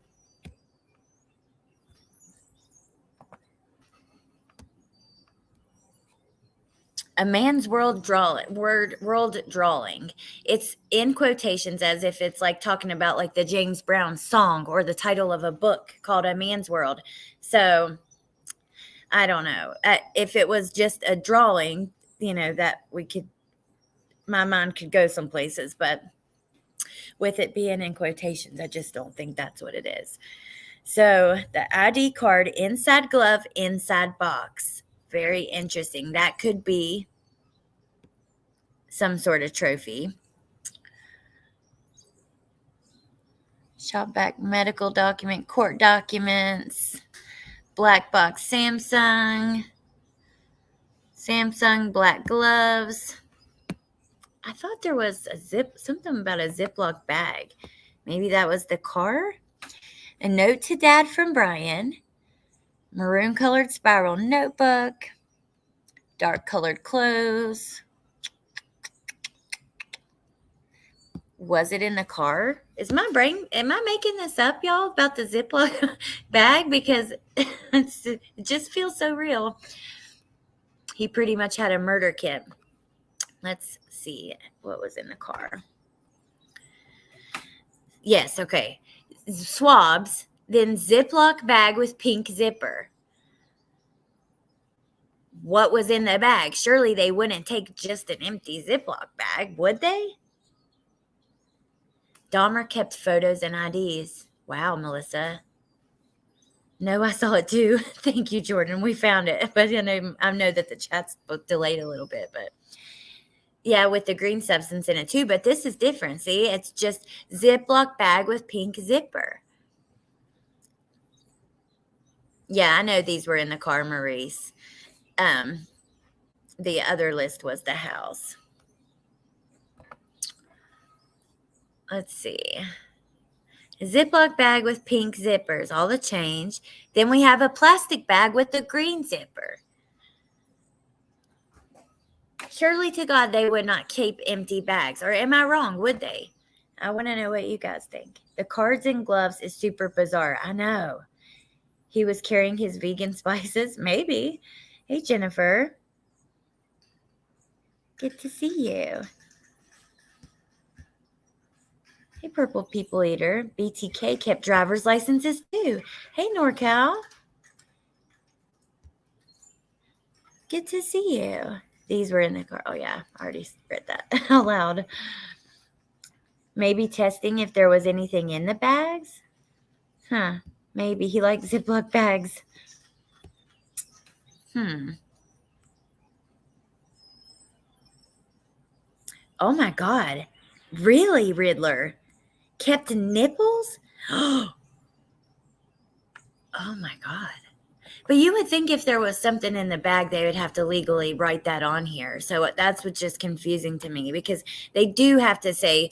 A man's world drawing. It's in quotations as if it's like talking about like the James Brown song or the title of a book called A Man's World. So I don't know. If it was just a drawing, that my mind could go some places, but with it being in quotations, I just don't think that's what it is. So the ID card, inside glove, inside box. Very interesting. That could be some sort of trophy. Shop back medical document, court documents, black box Samsung, black gloves. I thought there was something about a Ziploc bag. Maybe that was the car. A note to Dad from Bryan. Maroon colored spiral notebook. Dark colored clothes. Was it in the car? Am I making this up, y'all, about the Ziploc bag? Because it just feels so real. He pretty much had a murder kit. Let's see what was in the car. Yes, okay. Swabs, then Ziploc bag with pink zipper. What was in the bag? Surely they wouldn't take just an empty Ziploc bag, would they? Dahmer kept photos and IDs. Wow, Melissa. No, I saw it too. Thank you, Jordan. We found it. But I know that the chat's delayed a little bit, but yeah, with the green substance in it too. But this is different. See, it's just Ziploc bag with pink zipper. Yeah, I know these were in the car, Maurice. The other list was the house. Let's see. A Ziploc bag with pink zippers, all the change. Then we have a plastic bag with the green zipper. Surely to God they would not keep empty bags. Or am I wrong? Would they? I want to know what you guys think. The cards and gloves is super bizarre. I know. He was carrying his vegan spices. Maybe. Hey, Jennifer. Good to see you. Hey, Purple People Eater. BTK kept driver's licenses too. Hey, NorCal. Good to see you. These were in the car. Oh, yeah. I already read that out loud. Maybe testing if there was anything in the bags. Huh. Maybe he likes Ziploc bags. Oh, my God. Really, Riddler? Kept nipples? Oh, my God. But you would think if there was something in the bag, they would have to legally write that on here. So that's what's just confusing to me, because they do have to say,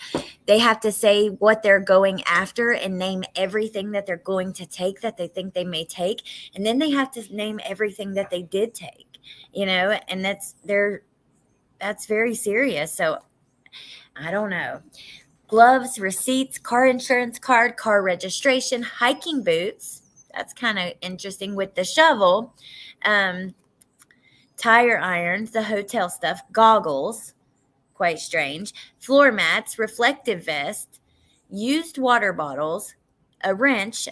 what they're going after and name everything that they're going to take that they think they may take. And then they have to name everything that they did take, and that's very serious. So I don't know. Gloves, receipts, car insurance card, car registration, hiking boots. That's kind of interesting with the shovel. Tire irons, the hotel stuff, goggles, quite strange. Floor mats, reflective vest, used water bottles, a wrench,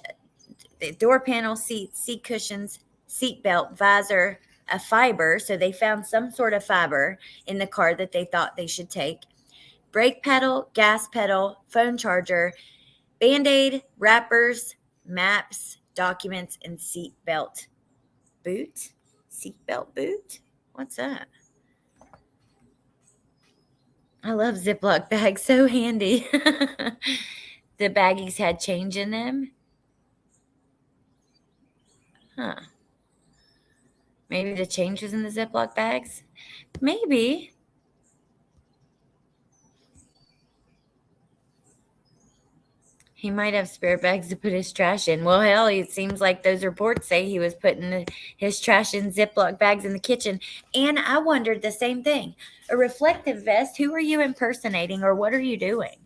the door panel, seats, seat cushions, seat belt, visor, a fiber. So they found some sort of fiber in the car that they thought they should take. Brake pedal, gas pedal, phone charger, Band-Aid, wrappers, maps, documents, and seatbelt boot. Seatbelt boot? What's that? I love Ziploc bags. So handy. The baggies had change in them. Huh. Maybe the change was in the Ziploc bags? Maybe. He might have spare bags to put his trash in. Well, hell, it seems like those reports say he was putting his trash in Ziploc bags in the kitchen. And I wondered the same thing. A reflective vest, who are you impersonating, or what are you doing?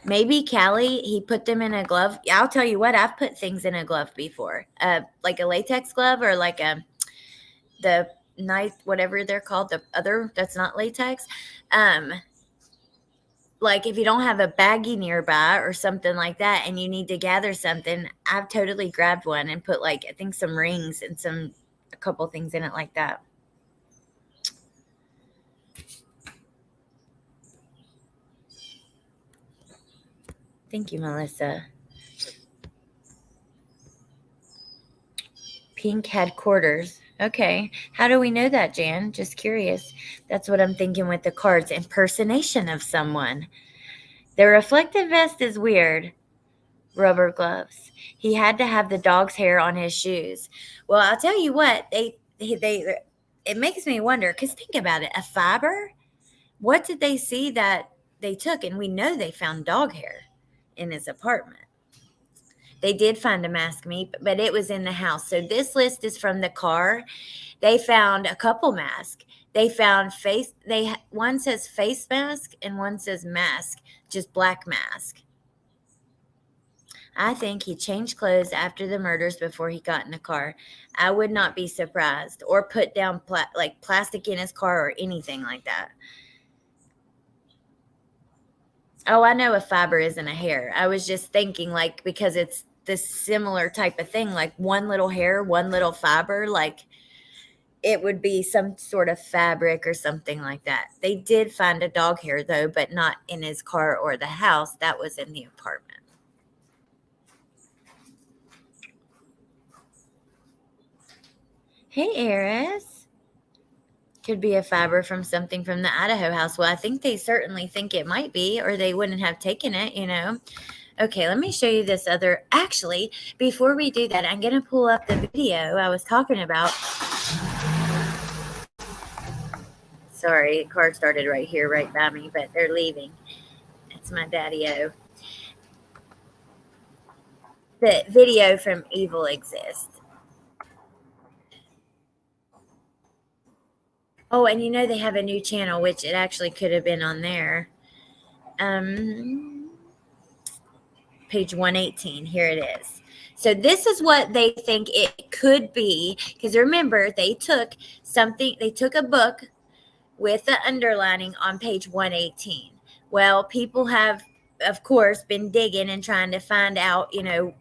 Maybe Callie, he put them in a glove. I'll tell you what, I've put things in a glove before. Like a latex glove, or like the knife, whatever they're called, the other that's not latex. Like if you don't have a baggie nearby or something like that and you need to gather something, I've totally grabbed one and put, like, I think some rings and a couple things in it like that. Thank you, Melissa. Pink had quarters. Okay. How do we know that, Jan? Just curious. That's what I'm thinking with the cards. Impersonation of someone. The reflective vest is weird. Rubber gloves. He had to have the dog's hair on his shoes. Well, I'll tell you what. It makes me wonder, because think about it. A fiber? What did they see that they took? And we know they found dog hair in his apartment. They did find a mask meat, but it was in the house. So this list is from the car. They found a couple masks. They found one says face mask and one says mask, just black mask. I think he changed clothes after the murders before he got in the car. I would not be surprised, or put down plastic in his car or anything like that. Oh, I know a fiber isn't a hair. I was just thinking, like, because it's this similar type of thing, like one little hair, one little fiber, like it would be some sort of fabric or something like that. They did find a dog hair, though, but not in his car or the house. That was in the apartment. Hey, Eris. Could be a fiber from something from the Idaho house. Well, I think they certainly think it might be, or they wouldn't have taken it, you know. Okay, let me show you this other. Actually, before we do that, I'm going to pull up the video I was talking about. Sorry, the car started right here, right by me, but they're leaving. It's my daddy-o. The video from Evil Exists. Oh, and you know they have a new channel, which it actually could have been on there. Page 118. Here it is. So this is what they think it could be. Because remember, they took a book with the underlining on page 118. Well, people have, of course, been digging and trying to find out, you know,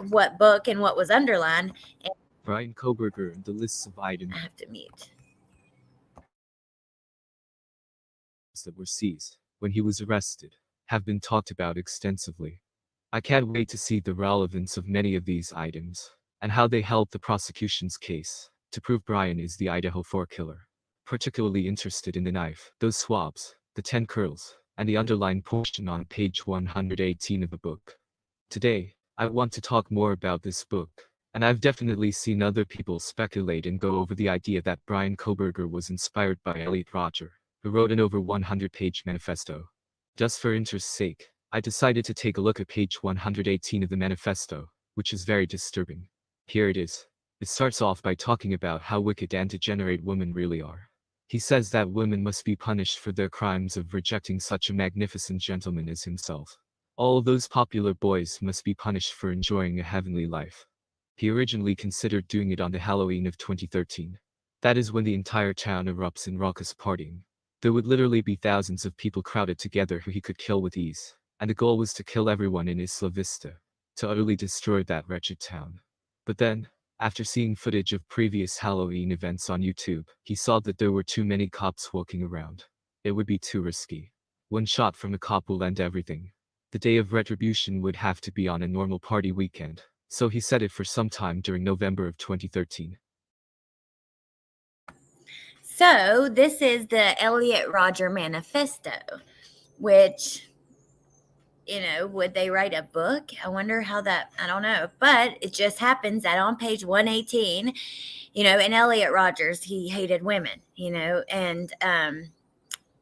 what book and what was underlined. Bryan Kohberger and the lists of items I have to mute. that were seized when he was arrested have been talked about extensively. I can't wait to see the relevance of many of these items and how they help the prosecution's case to prove Bryan is the Idaho 4 killer. Particularly interested in the knife, those swabs, the 10 curls, and the underlined portion on page 118 of the book. Today, I want to talk more about this book, and I've definitely seen other people speculate and go over the idea that Bryan Kohberger was inspired by Elliot Rodger, who wrote an over 100-page manifesto. Just for interest's sake, I decided to take a look at page 118 of the manifesto, which is very disturbing. Here it is. It starts off by talking about how wicked and degenerate women really are. He says that women must be punished for their crimes of rejecting such a magnificent gentleman as himself. All of those popular boys must be punished for enjoying a heavenly life. He originally considered doing it on the Halloween of 2013. That is when the entire town erupts in raucous partying. There would literally be thousands of people crowded together who he could kill with ease, and the goal was to kill everyone in Isla Vista, to utterly destroy that wretched town. But then, after seeing footage of previous Halloween events on YouTube, he saw that there were too many cops walking around. It would be too risky. One shot from a cop will end everything. The day of retribution would have to be on a normal party weekend, so he set it for some time during November of 2013. So this is the Elliot Rodger Manifesto, which, you know, would they write a book? I wonder how that, I don't know. But it just happens that on page 118, you know, and Elliot Rodgers, he hated women, you know, and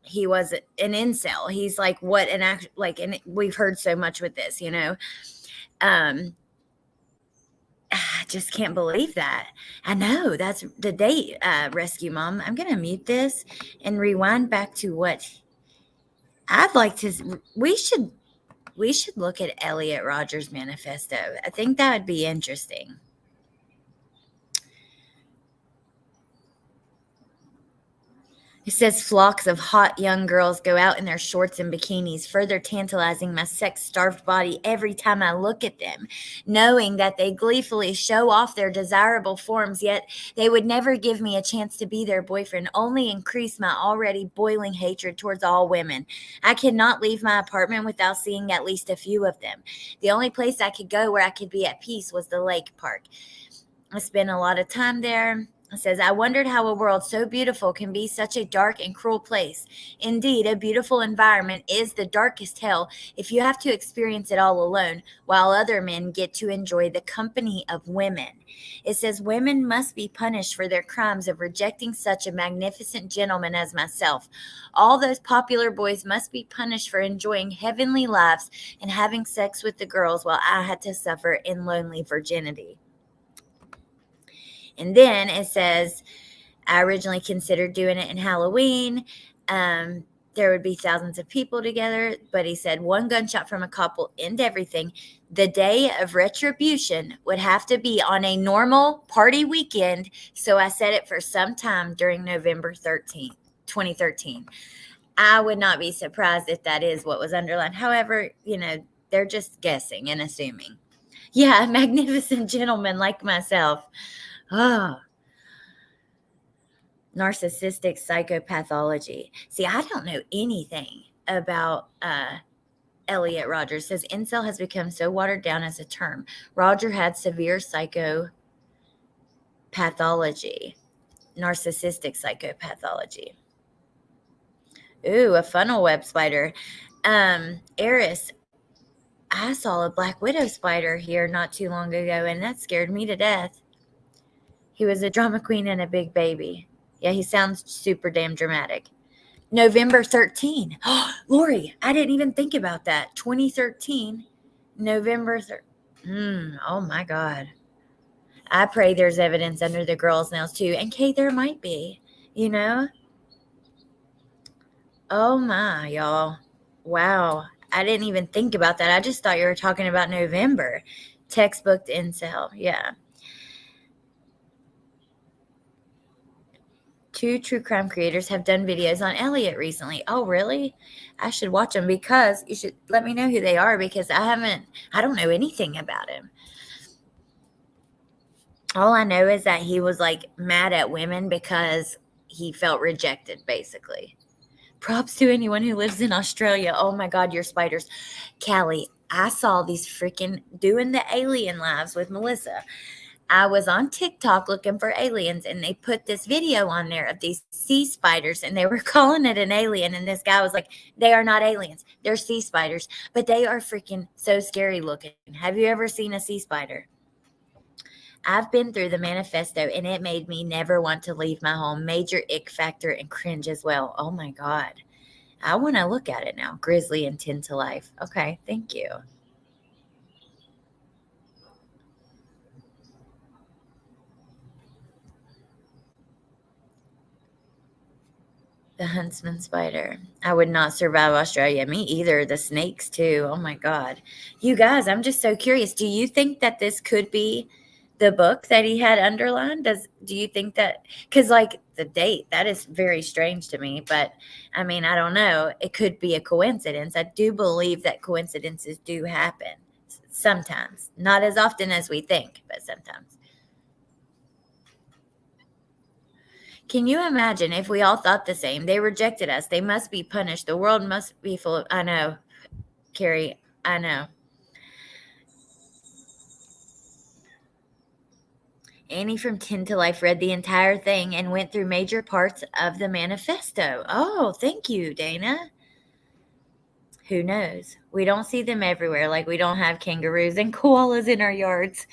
he was an incel. He's like, what an act, like, and we've heard so much with this, you know. I just can't believe that. I know that's the date, Rescue Mom. I'm going to mute this and rewind back to what I'd like to. We should look at Elliot Rodgers' manifesto. I think that would be interesting. It says flocks of hot young girls go out in their shorts and bikinis, further tantalizing my sex-starved body every time I look at them, knowing that they gleefully show off their desirable forms, yet they would never give me a chance to be their boyfriend, only increase my already boiling hatred towards all women. I cannot leave my apartment without seeing at least a few of them. The only place I could go where I could be at peace was the lake park. I spent a lot of time there. It says, I wondered how a world so beautiful can be such a dark and cruel place. Indeed, a beautiful environment is the darkest hell if you have to experience it all alone, while other men get to enjoy the company of women. It says, women must be punished for their crimes of rejecting such a magnificent gentleman as myself. All those popular boys must be punished for enjoying heavenly lives and having sex with the girls while I had to suffer in lonely virginity. And then it says, I originally considered doing it in Halloween. There would be thousands of people together. But he said, one gunshot from a cop will end everything. The day of retribution would have to be on a normal party weekend. So I set it for some time during November 13th, 2013. I would not be surprised if that is what was underlined. However, you know, they're just guessing and assuming. Yeah, a magnificent gentleman like myself. Oh, narcissistic psychopathology. See, I don't know anything about Elliot Rodgers. Says incel has become so watered down as a term. Rodger had severe psychopathy pathology, narcissistic psychopathology. Ooh, a funnel web spider. Eris, I saw a black widow spider here not too long ago, and that scared me to death. He was a drama queen and a big baby. Yeah, he sounds super damn dramatic. November 13. Lori, I didn't even think about that. 2013, November 13. Oh my God. I pray there's evidence under the girls' nails too. And Kay, there might be, you know? Oh my, y'all. Wow. I didn't even think about that. I just thought you were talking about November. Textbook incel. Yeah. 2 true crime creators have done videos on Elliot recently. Oh, really? I should watch them, because you should let me know who they are, because I don't know anything about him. All I know is that he was like mad at women because he felt rejected, basically. Props to anyone who lives in Australia. Oh my God, your spiders. Callie, I saw these freaking doing the alien lives with Melissa. I was on TikTok looking for aliens, and they put this video on there of these sea spiders, and they were calling it an alien. And this guy was like, they are not aliens. They're sea spiders, but they are freaking so scary looking. Have you ever seen a sea spider? I've been through the manifesto, and it made me never want to leave my home. Major ick factor and cringe as well. Oh my God. I want to look at it now. Grizzly and 10 to life. Okay, thank you. The huntsman spider. I would not survive Australia. Me either. The snakes too. Oh my God. You guys, I'm just so curious. Do you think that this could be the book that he had underlined? Do you think that, because like the date, that is very strange to me, but I mean, I don't know. It could be a coincidence. I do believe that coincidences do happen sometimes. Not as often as we think, but sometimes. Can you imagine if we all thought the same? They rejected us. They must be punished. The world must be full of, I know, Carrie, I know. Annie from 10 to Life read the entire thing and went through major parts of the manifesto. Oh, thank you, Dana. Who knows? We don't see them everywhere. Like we don't have kangaroos and koalas in our yards.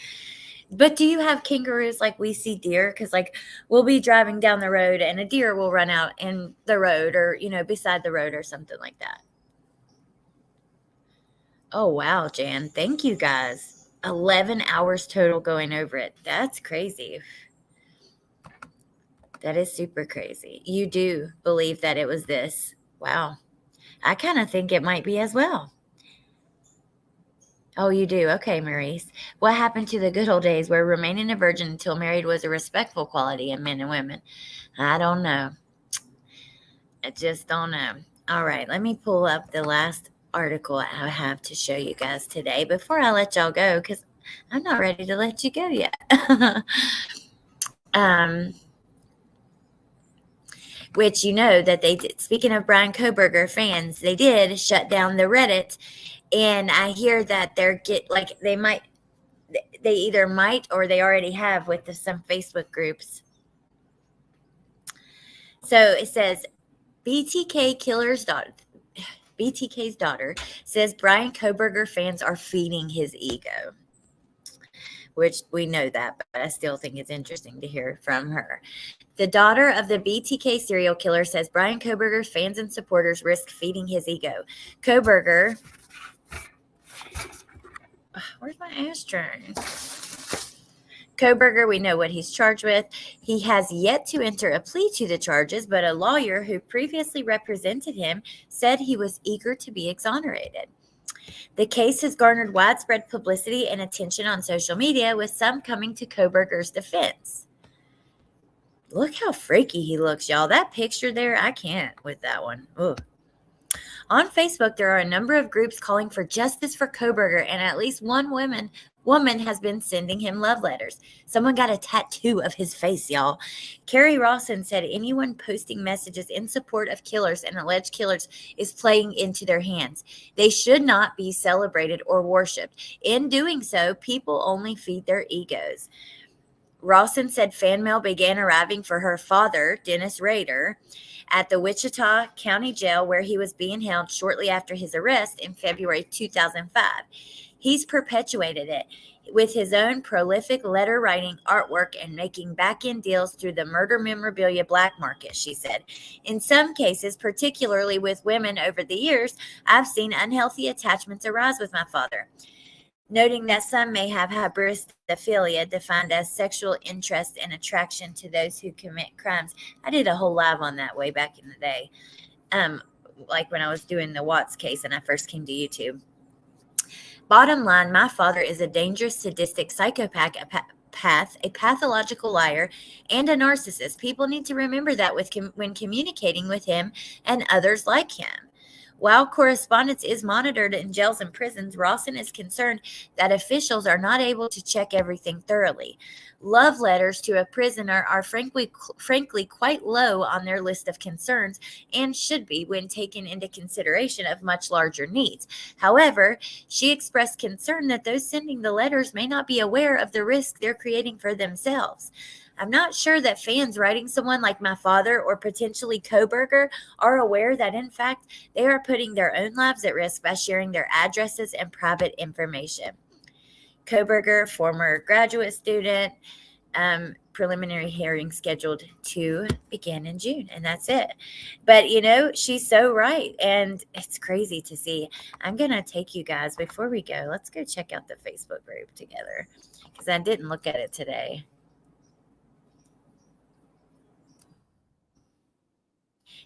But do you have kangaroos like we see deer? Because like we'll be driving down the road and a deer will run out in the road, or, you know, beside the road or something like that. Oh, wow, Jan. Thank you, guys. 11 hours total going over it. That's crazy. That is super crazy. You do believe that it was this. Wow. I kind of think it might be as well. Oh, you do? Okay, Maurice. What happened to the good old days where remaining a virgin until married was a respectful quality in men and women? I don't know. I just don't know. All right, let me pull up the last article I have to show you guys today before I let y'all go, because I'm not ready to let you go yet. Which, you know, that they did. Speaking of Bryan Kohberger fans, they did shut down the Reddit. And I hear that they either might or they already have with some Facebook groups. So it says BTK's daughter says Bryan Kohberger fans are feeding his ego, which we know that, but I still think it's interesting to hear from her. The daughter of the BTK serial killer says Bryan Kohberger's fans and supporters risk feeding his ego. Kohberger, where's my ashtray? Kohberger, we know what he's charged with. He has yet to enter a plea to the charges, but a lawyer who previously represented him said he was eager to be exonerated. The case has garnered widespread publicity and attention on social media, with some coming to Kohberger's defense. Look how freaky he looks, y'all. That picture there, I can't with that one. Ugh. On Facebook, there are a number of groups calling for justice for Kohberger, and at least one woman has been sending him love letters. Someone got a tattoo of his face, y'all. Carrie Rawson said anyone posting messages in support of killers and alleged killers is playing into their hands. They should not be celebrated or worshipped. In doing so, people only feed their egos. Rawson said fan mail began arriving for her father, Dennis Rader, at the Wichita County Jail where he was being held shortly after his arrest in February 2005. He's perpetuated it with his own prolific letter writing, artwork, and making back-end deals through the murder memorabilia black market, she said. In some cases, particularly with women over the years, I've seen unhealthy attachments arise with my father. Noting that some may have hybristophilia, defined as sexual interest and attraction to those who commit crimes. I did a whole live on that way back in the day, like when I was doing the Watts case and I first came to YouTube. Bottom line, my father is a dangerous, sadistic psychopath, a pathological liar, and a narcissist. People need to remember that when communicating with him and others like him. While correspondence is monitored in jails and prisons, Rawson is concerned that officials are not able to check everything thoroughly. Love letters to a prisoner are frankly quite low on their list of concerns and should be when taken into consideration of much larger needs. However, she expressed concern that those sending the letters may not be aware of the risk they're creating for themselves. I'm not sure that fans writing someone like my father or potentially Kohberger are aware that, in fact, they are putting their own lives at risk by sharing their addresses and private information. Kohberger, former graduate student, preliminary hearing scheduled to begin in June, and that's it. But, she's so right, and it's crazy to see. I'm going to take you guys, before we go, let's go check out the Facebook group together, because I didn't look at it today.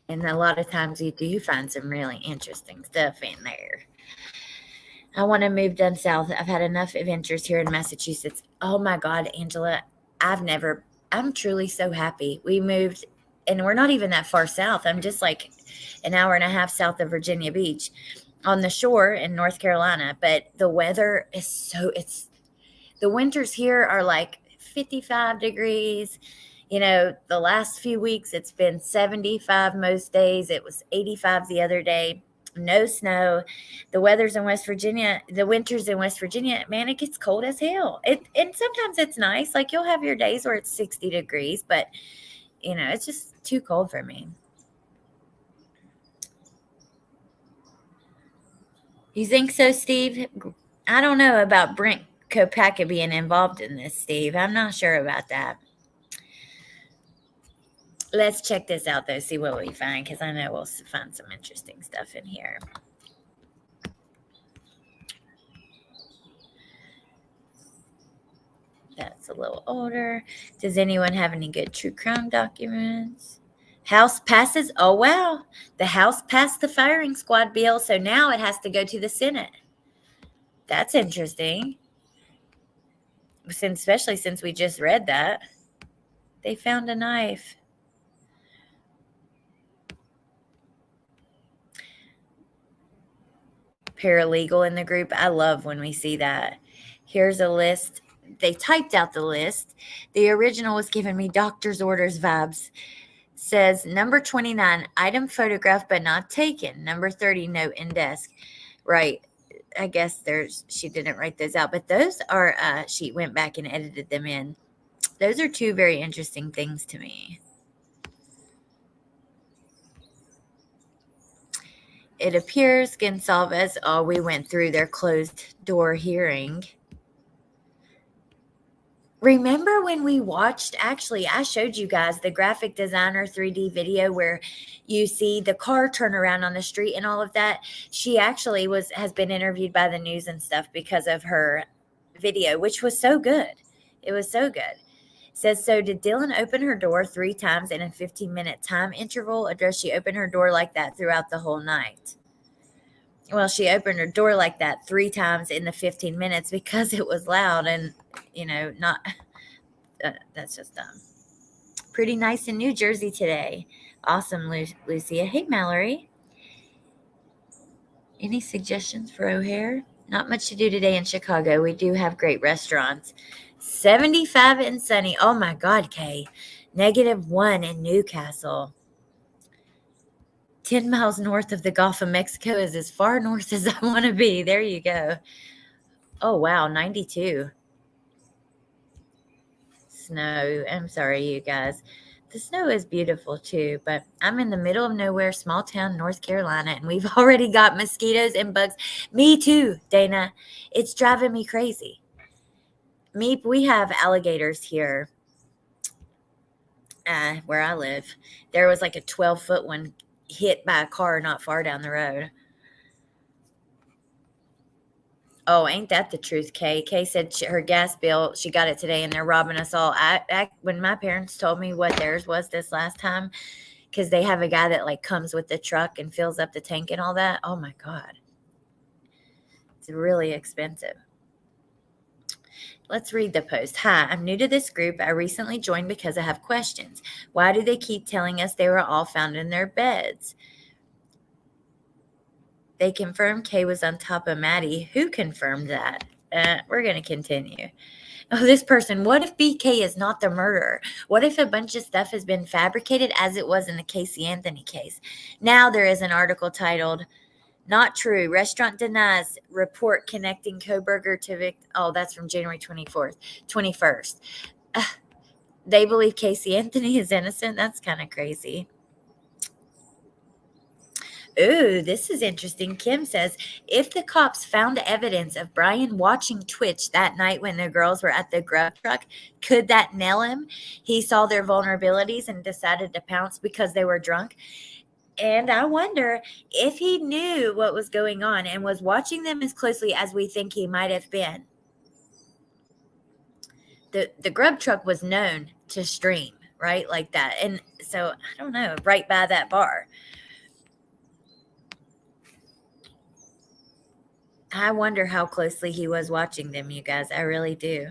And a lot of times you do find some really interesting stuff in there. I want to move down south. I've had enough adventures here in Massachusetts. Oh my God, Angela, I'm truly so happy. We moved, and we're not even that far south. I'm just like an hour and a half south of Virginia Beach on the shore in North Carolina. But the weather is the winters here are like 55 degrees. The last few weeks, it's been 75 most days. It was 85 the other day. No snow. The winters in West Virginia, man, it gets cold as hell. And sometimes it's nice. Like, you'll have your days where it's 60 degrees, but, it's just too cold for me. You think so, Steve? I don't know about Brent Kopaka being involved in this, Steve. I'm not sure about that. Let's check this out, though, see what we find, because I know we'll find some interesting stuff in here. That's a little older. Does anyone have any good true crime documents? House passes. Oh, wow. The House passed the firing squad bill, so now it has to go to the Senate. That's interesting. Especially since we just read that. They found a knife. Paralegal in the group. I love when we see that. Here's a list. They typed out the list. The original was giving me doctor's orders vibes. Says number 29, item photographed but not taken. Number 30, note in desk. Right. I guess she didn't write those out, but those are, she went back and edited them in. Those are two very interesting things to me. It appears Gonsalves, we went through their closed door hearing. Remember when we watched, actually, I showed you guys the graphic designer 3D video where you see the car turn around on the street and all of that? She actually has been interviewed by the news and stuff because of her video, which was so good. It was so good. It says, so did Dylan open her door 3 times in a 15-minute time interval, or does she open her door like that throughout the whole night? Well, she opened her door like that 3 times in the 15 minutes because it was loud and, not, that's just dumb. Pretty nice in New Jersey today. Awesome, Lucia. Hey, Mallory. Any suggestions for O'Hare? Not much to do today in Chicago. We do have great restaurants. 75 and sunny. Oh, my God, Kay. -1 in Newcastle. 10 miles north of the Gulf of Mexico is as far north as I want to be. There you go. Oh, wow, 92. snow. I'm sorry, you guys. The snow is beautiful too, but I'm in the middle of nowhere, small town, North Carolina, and we've already got mosquitoes and bugs. Me too, Dana. It's driving me crazy. Meep, we have alligators here where I live. There was like a 12-foot one hit by a car not far down the road. Oh, ain't that the truth, Kay? Kay said her gas bill, she got it today, and they're robbing us all. When my parents told me what theirs was this last time, because they have a guy that like comes with the truck and fills up the tank and all that. Oh my God. It's really expensive. Let's read the post. Hi, I'm new to this group. I recently joined because I have questions. Why do they keep telling us they were all found in their beds? They confirmed Kay was on top of Maddie. Who confirmed that? We're going to continue. Oh, this person, what if BK is not the murderer? What if a bunch of stuff has been fabricated as it was in the Casey Anthony case? Now there is an article titled, Not True. Restaurant Denies Report Connecting Kohberger to Victim. Oh, that's from January 21st. They believe Casey Anthony is innocent. That's kind of crazy. Ooh, this is interesting. Kim says, if the cops found evidence of Bryan watching Twitch that night when the girls were at the grub truck, could that nail him? He saw their vulnerabilities and decided to pounce because they were drunk. And I wonder if he knew what was going on and was watching them as closely as we think he might have been. The grub truck was known to stream, right? Like that. And so, I don't know, right by that bar. I wonder how closely he was watching them, you guys. I really do.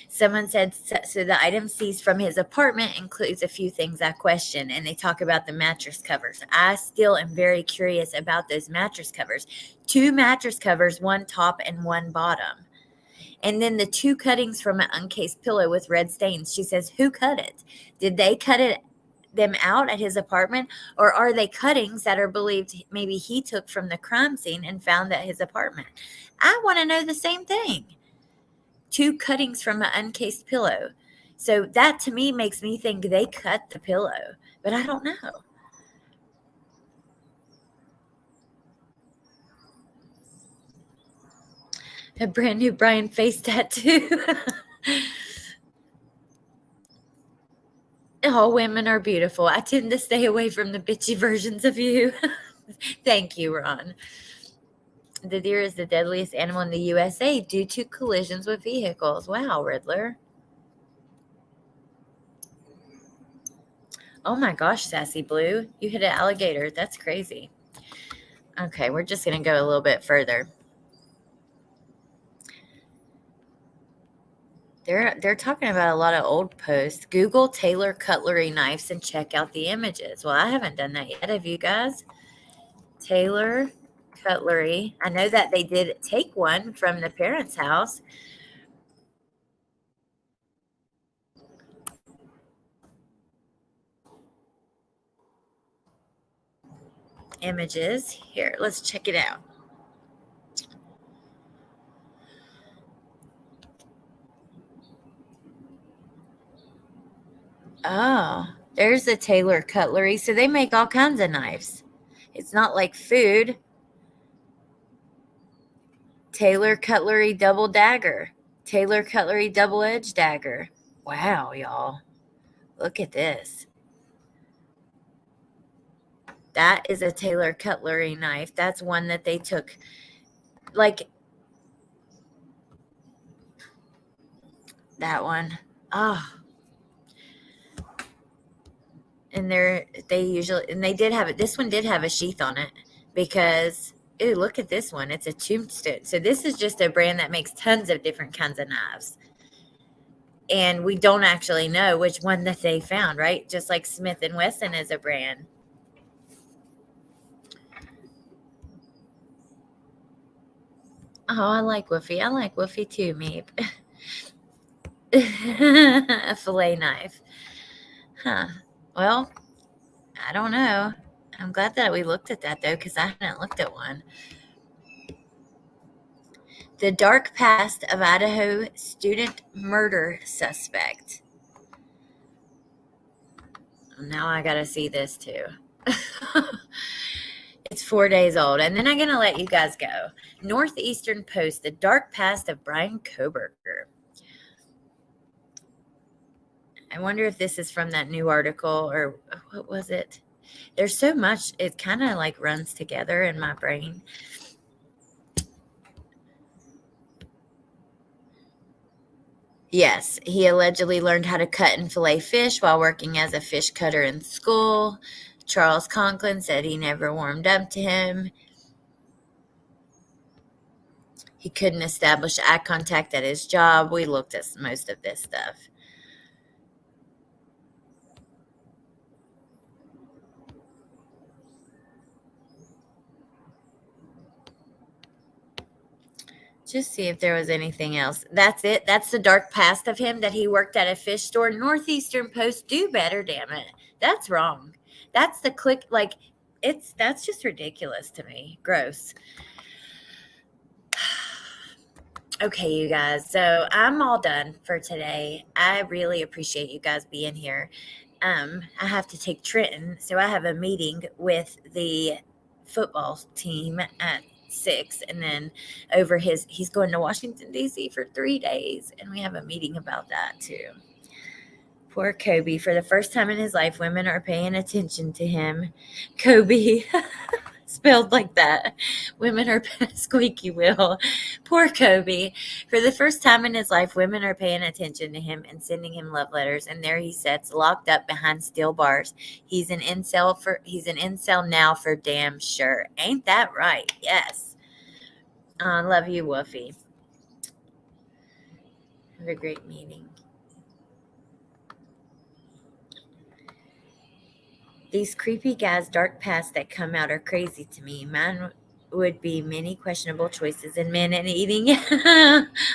Someone said, so the item seized from his apartment includes a few things I question, and they talk about the mattress covers. I still am very curious about those mattress covers. 2 mattress covers, 1 top and 1 bottom. And then the 2 cuttings from an uncased pillow with red stains. She says, who cut it? Did they cut them out at his apartment, or are they cuttings that are believed maybe he took from the crime scene and found at his apartment? I want to know the same thing. 2 cuttings from an uncased pillow. So that to me makes me think they cut the pillow, but I don't know. A brand new Bryan face tattoo. All women are beautiful. I tend to stay away from the bitchy versions of you. Thank you, Ron. The deer is the deadliest animal in the USA due to collisions with vehicles. Wow, Riddler. Oh my gosh, Sassy Blue. You hit an alligator. That's crazy. Okay, we're just going to go a little bit further. They're talking about a lot of old posts. Google Taylor cutlery knives and check out the images. Well, I haven't done that yet. Have you guys? Taylor cutlery. I know that they did take one from the parents' house. Images. Here, let's check it out. Oh, there's the Taylor cutlery. So they make all kinds of knives. It's not like food. Taylor cutlery double dagger. Taylor cutlery double edge dagger. Wow, y'all. Look at this. That is a Taylor cutlery knife. That's one that they took. Like that one. Oh. And they did have it. This one did have a sheath on it because, ooh, look at this one. It's a tombstone. So this is just a brand that makes tons of different kinds of knives. And we don't actually know which one that they found, right? Just like Smith & Wesson is a brand. Oh, I like Woofy. I like Woofy too, Meep. A fillet knife. Huh. Well, I don't know. I'm glad that we looked at that, though, because I hadn't looked at one. The dark past of Idaho student murder suspect. Now I gotta see this too. It's 4 days old. And then I'm gonna let you guys go. Northeastern Post, the dark past of Bryan Kohberger. I wonder if this is from that new article or what was it? There's so much, it kind of like runs together in my brain. Yes, he allegedly learned how to cut and fillet fish while working as a fish cutter in school. Charles Conklin said he never warmed up to him. He couldn't establish eye contact at his job. We looked at most of this stuff. Just see if there was anything else. That's it. That's the dark past of him, that he worked at a fish store. Northeastern Post, do better, damn it. That's wrong. That's the click. Like, that's just ridiculous to me. Gross. Okay, you guys. So I'm all done for today. I really appreciate you guys being here. I have to take Trenton, so I have a meeting with the football team at 6, and then over he's going to Washington D.C. for 3 days, and we have a meeting about that too. Poor Kobe. For the first time in his life, women are paying attention to him. Kobe. Spelled like that. Women are squeaky wheel. Poor Kobe. For the first time in his life, women are paying attention to him and sending him love letters. And there he sits, locked up behind steel bars. He's an incel now for damn sure. Ain't that right? Yes. Love you, Woofy. Have a great meeting. These creepy guys' dark past that come out are crazy to me. Mine would be many questionable choices in men and eating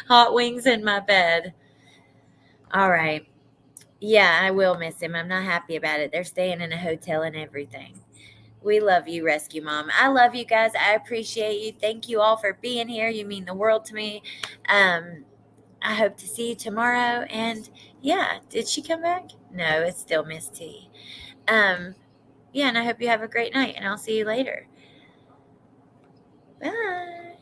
hot wings in my bed. All right. Yeah, I will miss him. I'm not happy about it. They're staying in a hotel and everything. We love you, Rescue Mom. I love you guys. I appreciate you. Thank you all for being here. You mean the world to me. I hope to see you tomorrow. And yeah, did she come back? No, it's still Miss T. Yeah, and I hope you have a great night, and I'll see you later. Bye.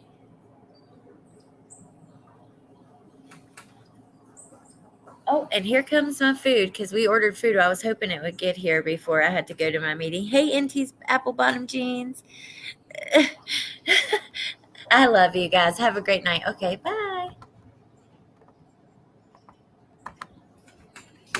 Oh, and here comes my food, because we ordered food. I was hoping it would get here before I had to go to my meeting. Hey, NT's apple bottom jeans. I love you guys. Have a great night. Okay, bye.